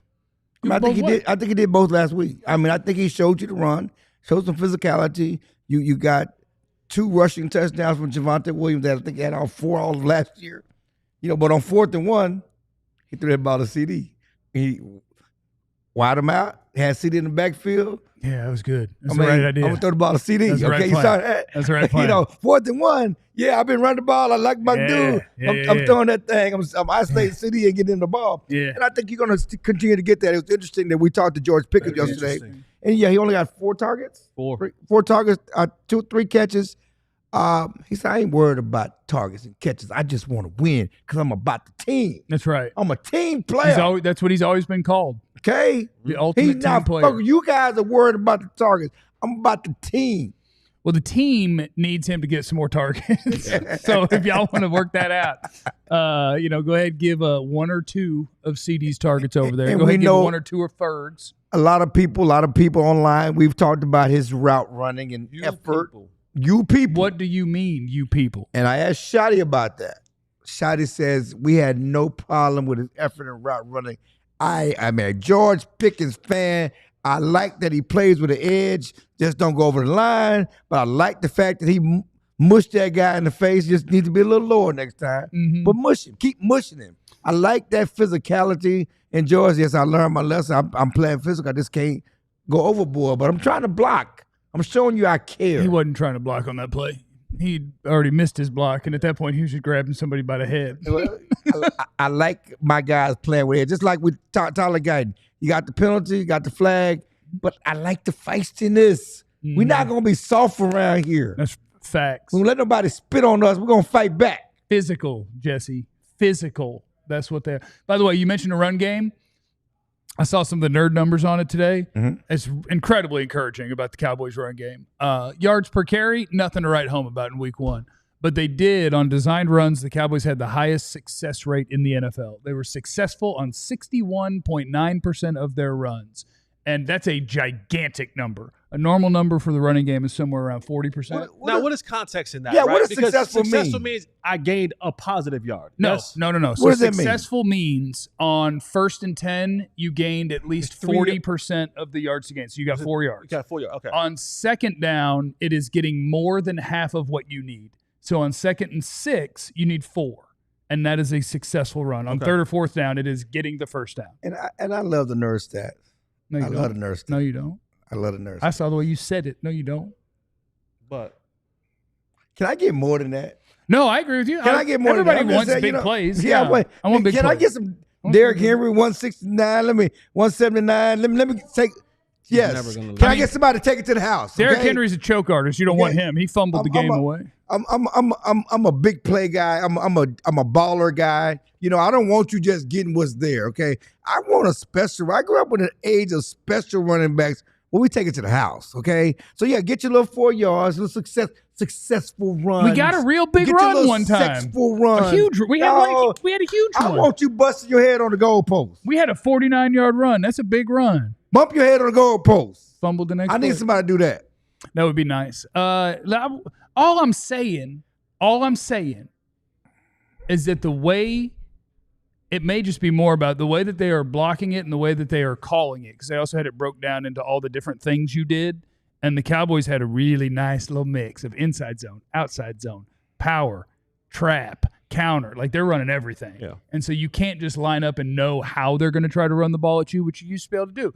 Do I think he both did. I think he did both last week. I mean, I think he showed you the run, showed some physicality. You got 2 rushing touchdowns from Javonte Williams that I think he had all 4 all of last year. But on 4th and 1, he threw that ball to CD. He wide him out, had CD in the backfield. Yeah, that was good. That's the right idea. I'm going to throw the ball to CD. That's the right Okay, you plan. saw that? That's the right plan. 4th and 1. Yeah, I've been running the ball. I like my dude. I'm throwing that thing. I'm isolating CD and getting the ball. Yeah. And I think you're going to continue to get that. It was interesting that we talked to George Pickens yesterday. And yeah, he only got 4 targets. 4 targets, 3 catches. He said, I ain't worried about targets and catches. I just want to win because I'm about the team. That's right. I'm a team player. That's what he's always been called. Okay? The ultimate team player. You guys are worried about the targets. I'm about the team. Well, the team needs him to get some more targets. So if y'all want to work that out, go ahead and give 1 or 2 of CD's targets over there. And go ahead and give know 1 or 2 of Ferg's. A lot of people online, we've talked about his route running and effort. You people. What do you mean, you people? And I asked Schotty about that. Schotty says we had no problem with his effort and route running. I'm a George Pickens fan. I like that he plays with an edge. Just don't go over the line. But I like the fact that he mushed that guy in the face. Just needs to be a little lower next time. Mm-hmm. But mush him. Keep mushing him. I like that physicality. And George, yes, I learned my lesson. I'm playing physical. I just can't go overboard. But I'm trying to block. I'm showing you I care. He wasn't trying to block on that play. He already missed his block, and at that point, he was just grabbing somebody by the head. I like my guys playing with it. Just like with Tyler Guyton. You got the penalty, you got the flag, but I like the feistiness. Mm-hmm. We're not going to be soft around here. That's facts. We don't let nobody spit on us. We're going to fight back. Physical, Jesse. Physical. That's what they're. By the way, you mentioned a run game. I saw some of the nerd numbers on it today. Mm-hmm. It's incredibly encouraging about the Cowboys run game. Yards per carry, nothing to write home about in week 1. But they did, on designed runs, the Cowboys had the highest success rate in the NFL. They were successful on 61.9% of their runs. And that's a gigantic number. A normal number for the running game is somewhere around 40%. What is context in that? Yeah, right? what does because successful mean? Means I gained a positive yard. No. Yes? So what does that mean? Successful means on 1st and 10, you gained at least 40% of the yards to gain. So you got 4 yards. You got 4 yards. Okay. On 2nd down, it is getting more than half of what you need. So on 2nd and 6, you need 4. And that is a successful run. On 3rd or 4th down, it is getting the 1st down. And I love the nerd stats. No, you I don't. love the nerd stats. No, you don't. I love the nerd stats. I saw the way you said it. No, you don't. But can I get more than that? No, I agree with you. Can I get more Everybody than that? wants big plays. Yeah, I want big plays. Can I get some Derrick Henry 169? 179. Let me take. Yes. Can I get somebody to take it to the house? Derrick Henry's a choke artist. You don't want him. He fumbled the game away. I'm a big play guy. I'm a baller guy. I don't want you just getting what's there. Okay. I want a special. I grew up in an age of special running backs. Well, we take it to the house. Okay. So yeah, get your little 4 yards, little successful run. We got a real big run one time. Successful run. A huge. We had a huge one. I want you busting your head on the goalpost. We had a 49-yard run. That's a big run. Bump your head on the goalpost. Fumbled the next I need play. somebody to do that. That would be nice. All I'm saying is that the way it may just be more about the way that they are blocking it and the way that they are calling it, because they also had it broke down into all the different things you did. And the Cowboys had a really nice little mix of inside zone, outside zone, power, trap, counter. Like they're running everything. Yeah. And so you can't just line up and know how they're going to try to run the ball at you, which you used to be able to do.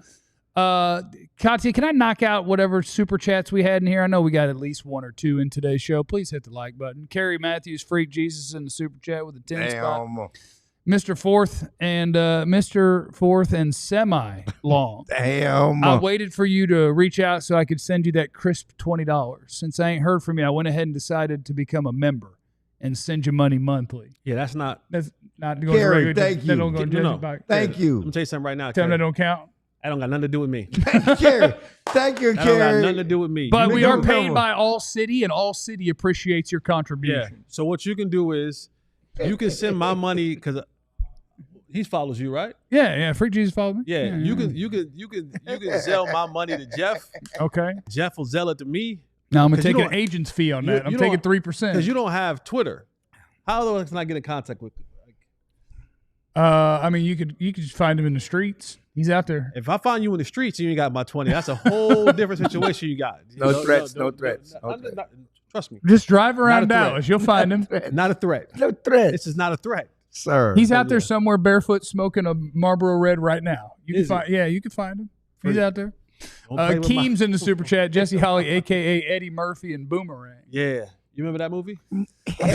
Katya, can I knock out whatever super chats we had in here? I know we got at least 1 or 2 in today's show. Please hit the like button. Carrie Matthews, Freak Jesus in the super chat with a 10 spot. Mr. Fourth and semi long. Damn. I waited for you to reach out so I could send you that crisp $20. Since I ain't heard from you, I went ahead and decided to become a member and send you money monthly. yeah, that's not. That's not going Gary, to thank you. Don't go No. Thank you. Let me tell you something right now. Tell them Kerry. that don't count. That don't got nothing to do with me. Carrie. Thank you, That don't got Carrie. nothing to do with me. But You we make are a paid member. by ALLCITY, and ALLCITY appreciates your Yeah. contribution. So what you can do is you can send my money because he follows you, right? Yeah. Freak Jesus follow me. Yeah. You can Zelle my money to Jeff. Okay. Jeff will Zelle it to me, No, I'm gonna 'Cause you take an don't- agent's fee on you- that. I'm you taking don't- 3%. Because you don't have Twitter. How can I get in contact with you? I mean, you could just find him in the streets. He's out there. If I find you in the streets and you ain't got my 20, that's a whole different situation you got. No threats, no threats. Trust me. Just drive Not a around threat. Dallas. You'll find him. Not a threat. No threat, This is not a threat. sir. He's out there somewhere barefoot smoking a Marlboro Red right now. You can Is he? find, yeah, you can find him. He's out there. Don't play with my- Keem's in the super chat. Jesse Holly, aka Eddie Murphy, and Boomerang. Yeah. You remember that movie? I'm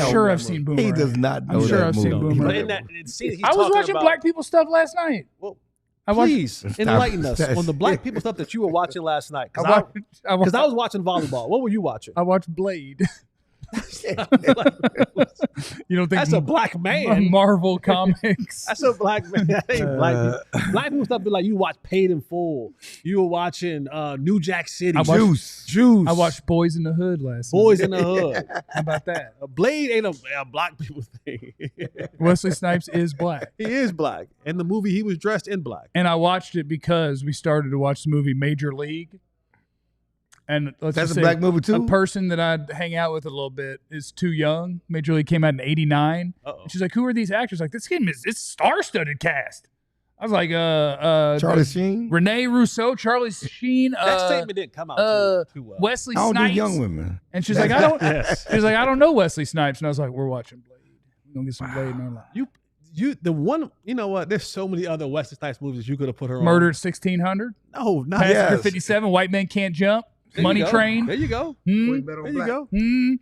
sure I've seen Boomerang. He does not know I'm sure that I've seen movie. Boomerang. But in that scene, he's I was talking watching about, black people stuff last night. Well, I watched. please enlighten us on the black people stuff that you were watching last night. Because I was watching volleyball. What were you watching? I watched Blade. You don't think That's a black man. Marvel comics? That's a black man. That ain't black people. Black people stuff be like you watch Paid in Full. You were watching New Jack City. Juice. I watched Boys in the Hood last Boys night. in the Hood. How about that? A Blade ain't a black people thing. Wesley Snipes is black. He is black. In the movie, he was dressed in black. And I watched it because we started to watch the movie Major League. And let's That's just a say black movie too. a person that I'd hang out with a little bit is too young. Major League came out in '89. Uh-oh. And she's like, "Who are these actors?" Like, this game it's star-studded cast. I was like, Charlie Sheen. Renee Rousseau, Charlie Sheen, That statement didn't come out too well. Wesley I don't Snipes. do young women. And she's like, I don't. Yes. She's like, I don't know Wesley Snipes. And I was like, we're watching Blade. We're gonna get some Blade in our life. The one, you know what? There's so many other Wesley Snipes movies you could have put her Murder on. at 1600. No, not Passenger Yes. 57. White Men Can't Jump. There you Money go. Train. There you go. Hmm? There you go. Hmm.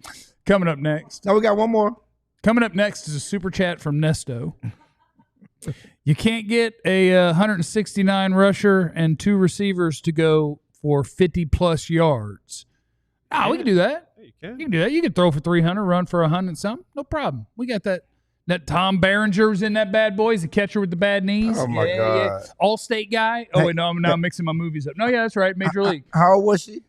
Coming up next. Now we got one more. Coming up next is a super chat from Nesto. You can't get a 169 rusher and 2 receivers to go for 50-plus yards. We can do that. Yeah, you You can. can do that. You can throw for 300, run for 100 and something. No problem. We got that. That Tom Berenger was in that bad boy. He's the catcher with the bad knees. Oh, my God. All-state guy. Oh, wait, no, I'm now mixing my movies up. No, yeah, that's right. Major League. How old was she?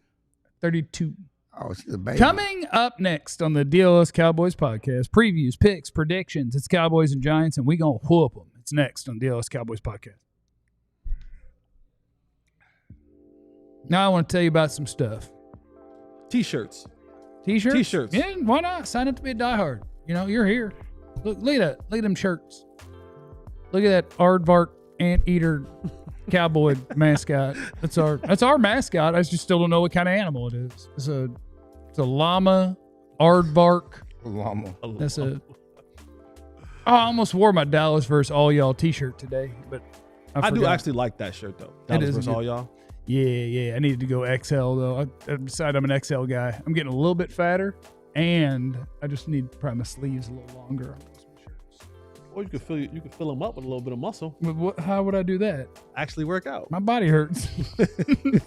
32. Oh, she's a baby. Coming up next on the DLLS Cowboys podcast, previews, picks, predictions. It's Cowboys and Giants, and we going to whoop them. It's next on DLLS Cowboys podcast. Now I want to tell you about some stuff. T-shirts. T-shirts? T-shirts. Yeah, why not? Sign up to be a diehard. You know, you're here. Look at that. Look at them shirts. Look at that aardvark anteater cowboy mascot. That's our mascot. I just still don't know what kind of animal it is. It's a llama, aardvark. Llama. That's a. Oh, I almost wore my Dallas versus all y'all T-shirt today, but I do forgot. actually like that shirt though. It Dallas is versus good. all y'all. Yeah. I needed to go XL though. I decided I'm an XL guy. I'm getting a little bit fatter, and I just need probably my sleeves a little longer on those shirts. Or you could fill them up with a little bit of muscle. But how would I do that? Actually work out. My body hurts.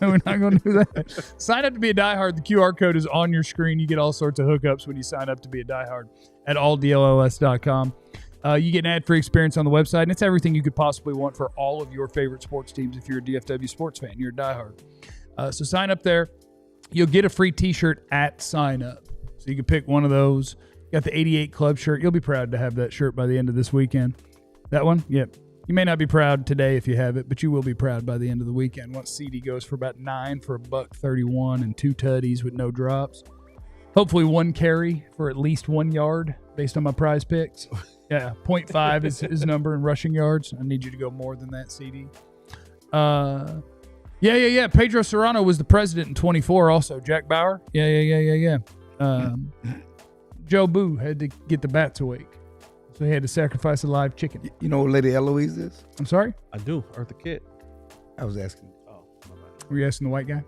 We're not going to do that. Sign up to be a diehard. The QR code is on your screen. You get all sorts of hookups when you sign up to be a diehard at alldlls.com. You get an ad-free experience on the website, and it's everything you could possibly want for all of your favorite sports teams. If you're a DFW sports fan, you're a diehard. So sign up there. You'll get a free T-shirt at sign up. So you can pick one of those. Got the 88 Club shirt. You'll be proud to have that shirt by the end of this weekend. That one? Yep. You may not be proud today if you have it, but you will be proud by the end of the weekend. Once CD goes for about $9 for $1.31 and 2 tutties with no drops. Hopefully 1 carry for at least 1 yard based on my prize picks. Yeah, 0.5 is his number in rushing yards. I need you to go more than that, CD. Yeah. Pedro Serrano was the president in 24 also. Jack Bauer. Yeah. Joe Boo had to get the bats awake. So he had to sacrifice a live chicken. You know what Lady Eloise is? I'm sorry? I do. Eartha Kitt. I was asking. Oh, my bad. Were you asking the white guy?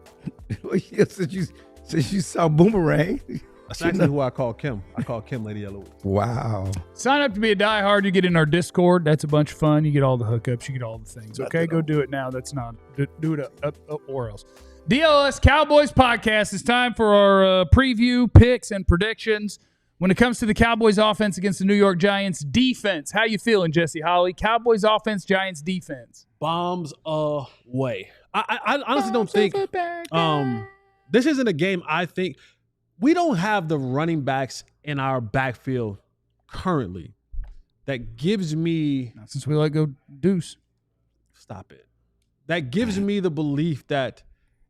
Yeah, since you saw Boomerang. That's actually who I call Kim. I call Kim Lady Eloise. Wow. Sign up to be a diehard. You get in our Discord. That's a bunch of fun. You get all the hookups. You get all the things. Okay, go do it now. That's not. Do it up or else. DLLS Cowboys Podcast. It's time for our preview, picks, and predictions. When it comes to the Cowboys offense against the New York Giants defense, how you feeling, Jesse Holly? Cowboys offense, Giants defense. Bombs away. I honestly don't think this isn't a game. I think we don't have the running backs in our backfield currently that gives me Not since we let go Deuce. stop it. That gives me the belief that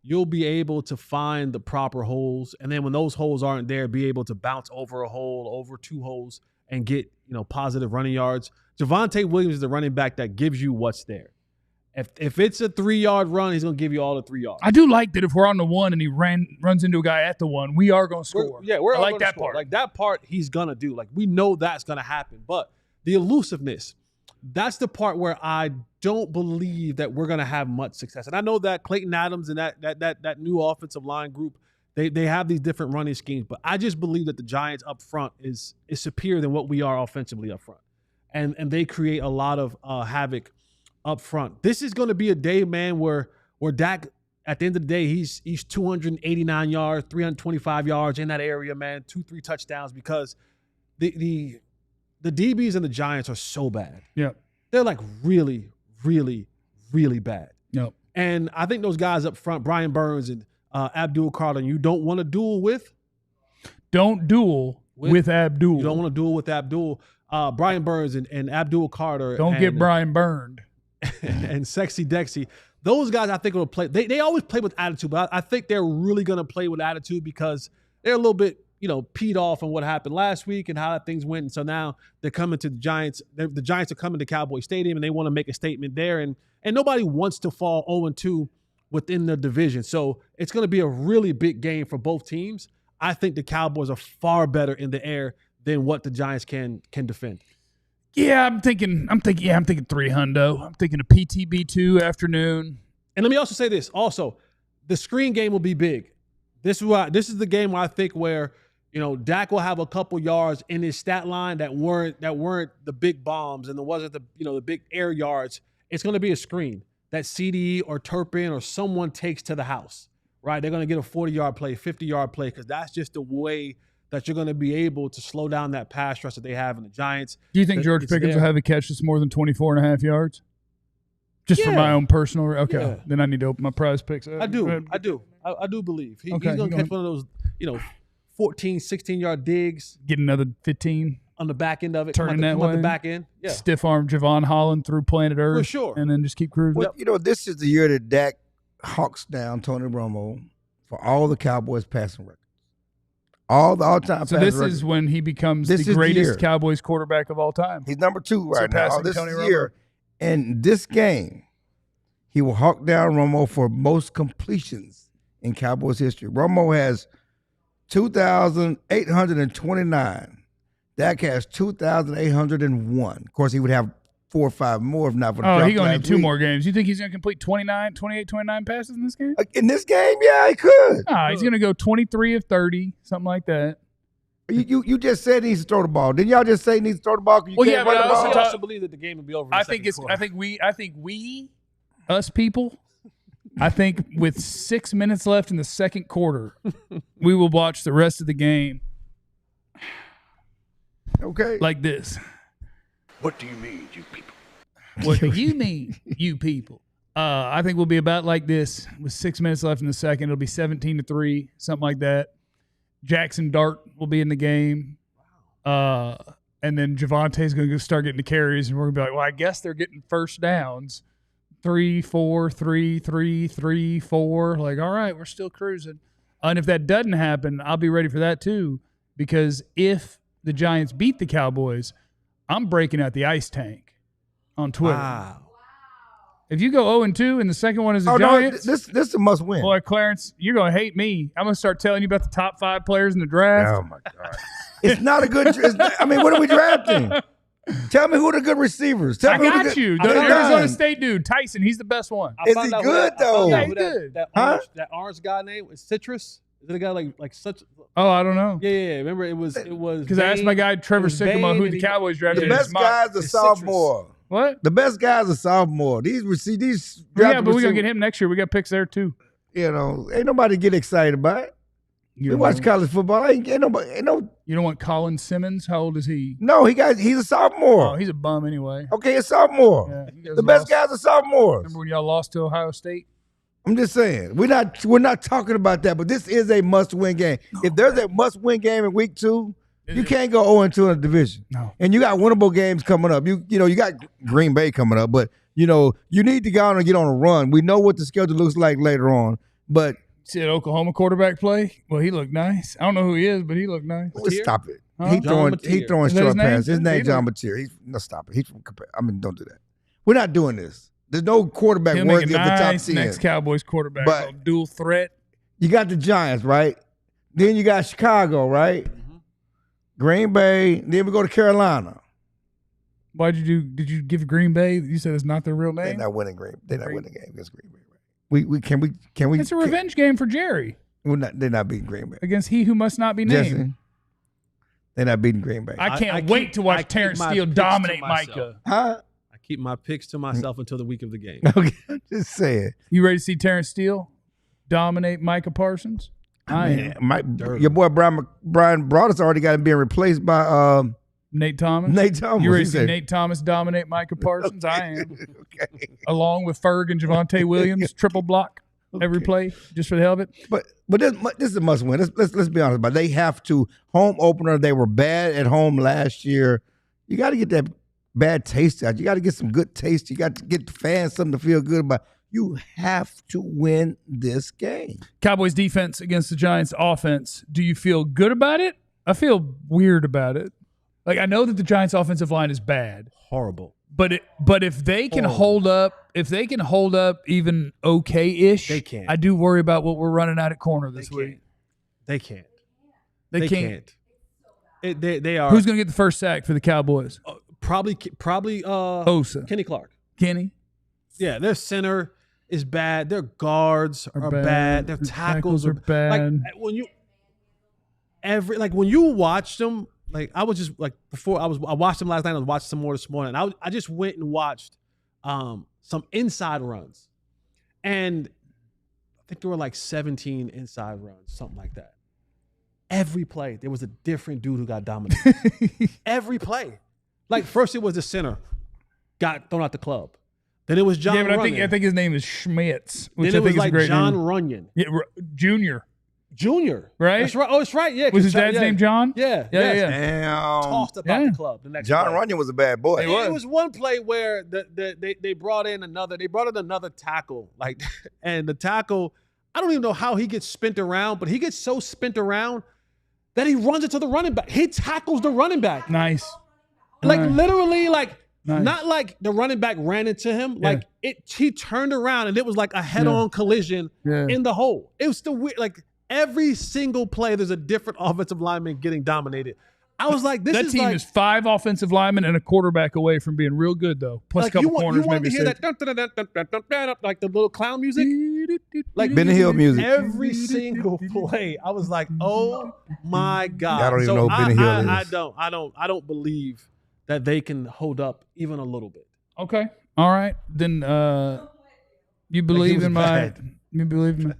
you'll be able to find the proper holes. And then when those holes aren't there, be able to bounce over a hole, over 2 holes, and get, positive running yards. Javonte Williams is the running back that gives you what's there. If it's a 3-yard run, he's going to give you all the 3 yards. I do like that if we're on the 1 and he runs into a guy at the 1, we are going to score. We're I like that score. part. Like that part he's going to do. Like we know that's going to happen. But the elusiveness, that's the part where I don't believe that we're going to have much success. And I know that Clayton Adams and that new offensive line group, they have these different running schemes. But I just believe that the Giants up front is superior than what we are offensively up front. And they create a lot of havoc up front. This is going to be a day, man, where Dak, at the end of the day, he's 289 yards, 325 yards in that area, man, 2-3 touchdowns, because the DBs and the Giants are so bad. Yeah. They're like really, really, really bad. Yep. And I think those guys up front, Brian Burns and Abdul Carter, you don't want to duel with. Don't duel with Abdul. You don't want to duel with Abdul. Brian Burns and Abdul Carter. Don't get Brian burned. And Sexy Dexy. Those guys I think will play. They always play with attitude, but I think they're really going to play with attitude because they're a little bit, peed off on what happened last week and how things went. And so now they're coming to the Giants. The Giants are coming to Cowboy Stadium and they want to make a statement there. And nobody wants to fall 0-2 within the division. So it's going to be a really big game for both teams. I think the Cowboys are far better in the air than what the Giants can defend. Yeah, I'm thinking 3 hundo. I'm thinking a PTB2 afternoon. And let me also say this. Also, the screen game will be big. This is the game where I think where, Dak will have a couple yards in his stat line that weren't the big bombs and there wasn't the big air yards. It's going to be a screen that CD or Turpin or someone takes to the house, right? They're going to get a 40-yard play, 50-yard play, because that's just the way that you're going to be able to slow down that pass rush that they have in the Giants. Do you think George Pickens will have a catch that's more than 24.5 yards? Just for my own personal – okay. Yeah. Then I need to open my prize picks. I do believe. He's going to catch one of those, 14, 16-yard digs. Get another 15. On the back end of it. Turning that way. The back end. Yeah. Stiff arm Javon Holland through planet Earth. For sure. And then just keep cruising. Well, this is the year that Dak hawks down Tony Romo for all the Cowboys passing records. All the all-time passing records. So this is when he becomes the greatest Cowboys quarterback of all time. He's number 2 right now. This year. And this game, he will hawk down Romo for most completions in Cowboys history. Romo has 2,829. Dak has 2,801. Of course, he would have 4 or 5 more if not for the draft. He's going to need 2 more games. You think he's going to complete 28, 29 passes in this game? In this game, yeah, he could. He's going to go 23 of 30, something like that. You just said he needs to throw the ball. Didn't y'all just say he needs to throw the ball? But I also believe that the game will be over. I think we, us people, I think with 6 minutes left in the second quarter, we will watch the rest of the game. Okay. Like this. What do you mean, you people? What do you mean, you people? I think we'll be about like this with 6 minutes left in the second. It'll be 17-3, something like that. Jackson Dart will be in the game. And then Javonte's going to start getting the carries, and we're going to be like, well, I guess they're getting first downs. 3, 4, 3, 3, 3, 4. Like, all right, we're still cruising. And if that doesn't happen, I'll be ready for that too, because if the Giants beat the Cowboys, I'm breaking out the ice tank on Twitter. Wow. If you go 0-2 and the second one is the Giants. No, this is a must win. Boy, Clarence, you're going to hate me. I'm going to start telling you about the top 5 players in the draft. Oh, my God. It's not a good what are we drafting? Tell me who are the good receivers. I got you. The Arizona State dude, Tyson, he's the best one. Is he good, though? Yeah, he's good. That orange guy name is Citrus. Is it a guy like such? Oh, I don't know. Yeah. Remember, it was because I asked my guy Trevor Sycamore who the Cowboys drafted. The best guy's a sophomore. What? The best guy's a sophomore. These yeah, but we're gonna get him next year. We got picks there too. Ain't nobody get excited about it. We watch college football. Ain't nobody. You don't want Colin Simmons? How old is he? No, he's a sophomore. Oh, he's a bum anyway. Okay, a sophomore. Yeah, the best guy's a sophomore. Remember when y'all lost to Ohio State? I'm just saying we're not talking about that, but this is a must-win game. If there's a must-win game in week 2, you can't go 0-2 in a division. No. And you got winnable games coming up. You got Green Bay coming up, but you need to go on and get on a run. We know what the schedule looks like later on. But See that Oklahoma quarterback play? Well, he looked nice. I don't know who he is, but he looked nice. stop it. Huh? He throwing Is that his short name? passes. His name He John Mateer. Stop it. He's from. Don't do that. We're not doing this. There's no quarterback He'll make worthy a of the top nice 10. next Cowboys quarterback. But- Dual threat. You got the Giants, right? Then you got Chicago, right? Green Bay. Then we go to Carolina. Did you give Green Bay? You said it's not their real They're name. not winning They're not winning the game against Green Bay. Right? Can we? It's a revenge game for Jerry They're not beating Green Bay. against he who must not be named. Jesse, they're not beating Green Bay. I can't I wait keep- to I watch keep Terrence my Steele picks to dominate myself. Micah. Huh? I keep my picks to myself until the week of the game. Okay, just saying. You ready to see Terrence Steele dominate Micah Parsons? I am. Your boy Brian Broaddus already got him being replaced by Nate Thomas. Nate Thomas. You ready He to see said- Nate Thomas dominate Micah Parsons? I am. Okay. Along with Ferg and Javonte Williams, triple block every play just for the hell of it. But this is a must win. Let's be honest about it. They have to. Home opener, they were bad at home last year. You got to get that bad taste out. You got to get some good taste. You got to get the fans something to feel good about. You have to win this game. Cowboys defense against the Giants offense. Do you feel good about it? I feel weird about it. Like, I know that the Giants offensive line is bad, Horrible. but if they can hold up even okay-ish, They can't. I do worry about what we're running out at corner this week. They can't. They can't. They are Who's going to get the first sack for the Cowboys? probably Osa. Kenny Clark. Kenny? Yeah, their center is bad. Their guards are bad. Their tackles are bad. Like when you watch them, like I was just like before I watched them last night. I was watching some more this morning. I just went and watched some inside runs, and I think there were like 17 inside runs, something like that. Every play there was a different dude who got dominated. Every play, like first it was the center got thrown out the club. Then it was John. Yeah, but Runyon. I think his name is Schmitz, which Then I it think was is like a great John name. Runyon. Yeah, Junior. Junior. Right? That's right. Oh, it's right. Yeah. Was his 'cause dad's yeah. name John? Yeah. Yeah, yes. yeah. Damn. Tossed about Yeah. the club the next John play. Runyon was a bad boy. It was one play where they brought in another tackle, like, and the tackle, I don't even know how he gets spent around, but he gets so spent around that he runs into the running back. He tackles the running back. Nice. Like Nice. literally, like Nice. not like the running back ran into him. Like he turned around and it was like a head-on collision in the hole. It was still weird. Like every single play, there's a different offensive lineman getting dominated. I was like, That team is 5 offensive linemen and a quarterback away from being real good, though. Plus like a couple you corners, want maybe to hear six. that like the little clown music. Like Benny Hill music. every single play, I was like, "Oh my god!" I don't even know who Benny Hill is. I don't believe that they can hold up even a little bit. Okay. All right. Then you believe was in my bad. you believe in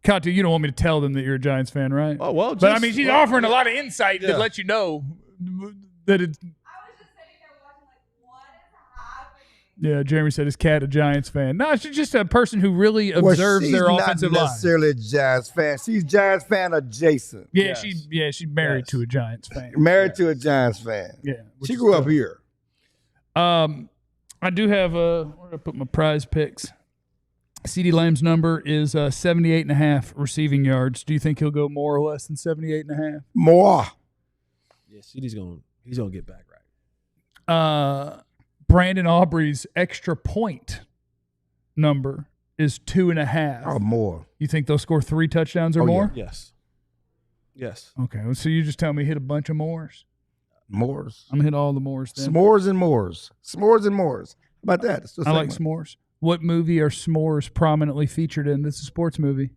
Katu, you don't want me to tell them that you're a Giants fan, right? Oh well, But I mean, she's offering a lot of insight Yeah. to let you know that it's. I was just sitting there watching, like, what is happening? Yeah, Jeremy said his cat a Giants fan. No, she's just a person who really observes their offensive not line. necessarily a Giants fan. She's Giants fan adjacent. Yeah, she's married Yes. to a Giants fan. Married to a Giants fan. Yeah, which She is grew up tough. here. I do have where did I put my prize picks? CeeDee Lamb's number is 78.5 receiving yards. Do you think he'll go more or less than 78.5? More. Yeah, he's gonna get back right. Brandon Aubrey's extra point number is 2.5. Or more. You think they'll score 3 touchdowns or Oh, yeah. more? Yes. Okay, well, so you just tell me hit a bunch of mores. Moors. I'm gonna hit all the mores then. S'mores and Moors. S'mores and Moors. How about that? It's the I like segment. s'mores. What movie are s'mores prominently featured in? This is a sports movie.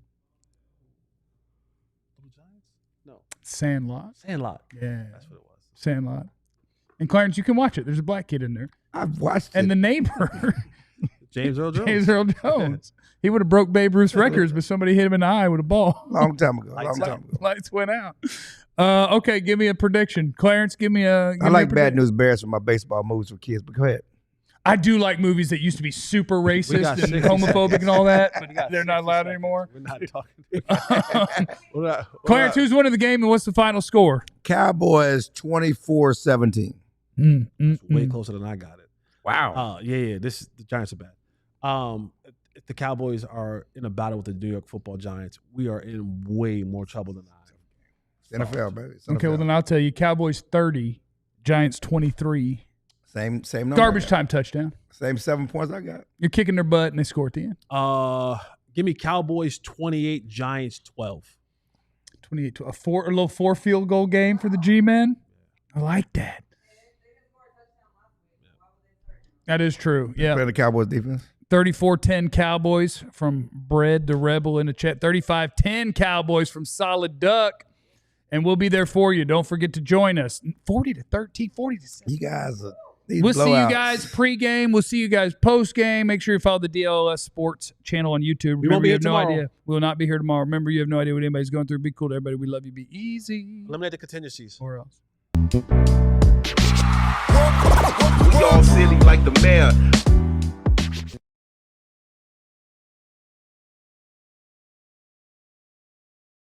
No. Sandlot. Sandlot. Yeah, That's what it was. Sandlot. And Clarence, you can watch it. There's a black kid in there. I've watched And it. the neighbor, James Earl Jones. James Earl Jones. He would have broke Babe Ruth's records, but somebody hit him in the eye with a ball. Long time ago. Lights Long out. time ago. Lights went out. Okay, give me a prediction. Clarence, give me a. I like Bad News Bears for my baseball movies for kids, but go ahead. I do like movies that used to be super racist got and 60 homophobic and all that, We but got they're not 60 allowed seconds. anymore. We're not talking. Clarence, who's winning the game and what's the final score? Cowboys 24-17. Way closer than I got it. Wow. Yeah. The Giants are bad. the Cowboys are in a battle with the New York Football Giants, we are in way more trouble than I. NFL, baby. It's Okay, NFL. well then I'll tell you, Cowboys 30, Giants 23. Same number. Garbage time touchdown. Same 7 points I got. You're kicking their butt and they score at the end. Give me Cowboys 28, Giants 12. 28 to a little 4 field goal game for the G-men. I like that. That is true. Yeah. Playing the Cowboys defense. 34-10 Cowboys from Bread the Rebel in the chat. 35-10 Cowboys from Solid Duck. And we'll be there for you. Don't forget to join us. 40-13, 40-7. You guys are these We'll see blowouts. you guys pregame. We'll see you guys postgame. Make sure you follow the DLLS Sports channel on YouTube. We won't be you here have no tomorrow. idea. We will not be here tomorrow. Remember, you have no idea what anybody's going through. Be cool to everybody. We love you. Be easy. Eliminate the contingencies. Or else. We all silly like the mayor.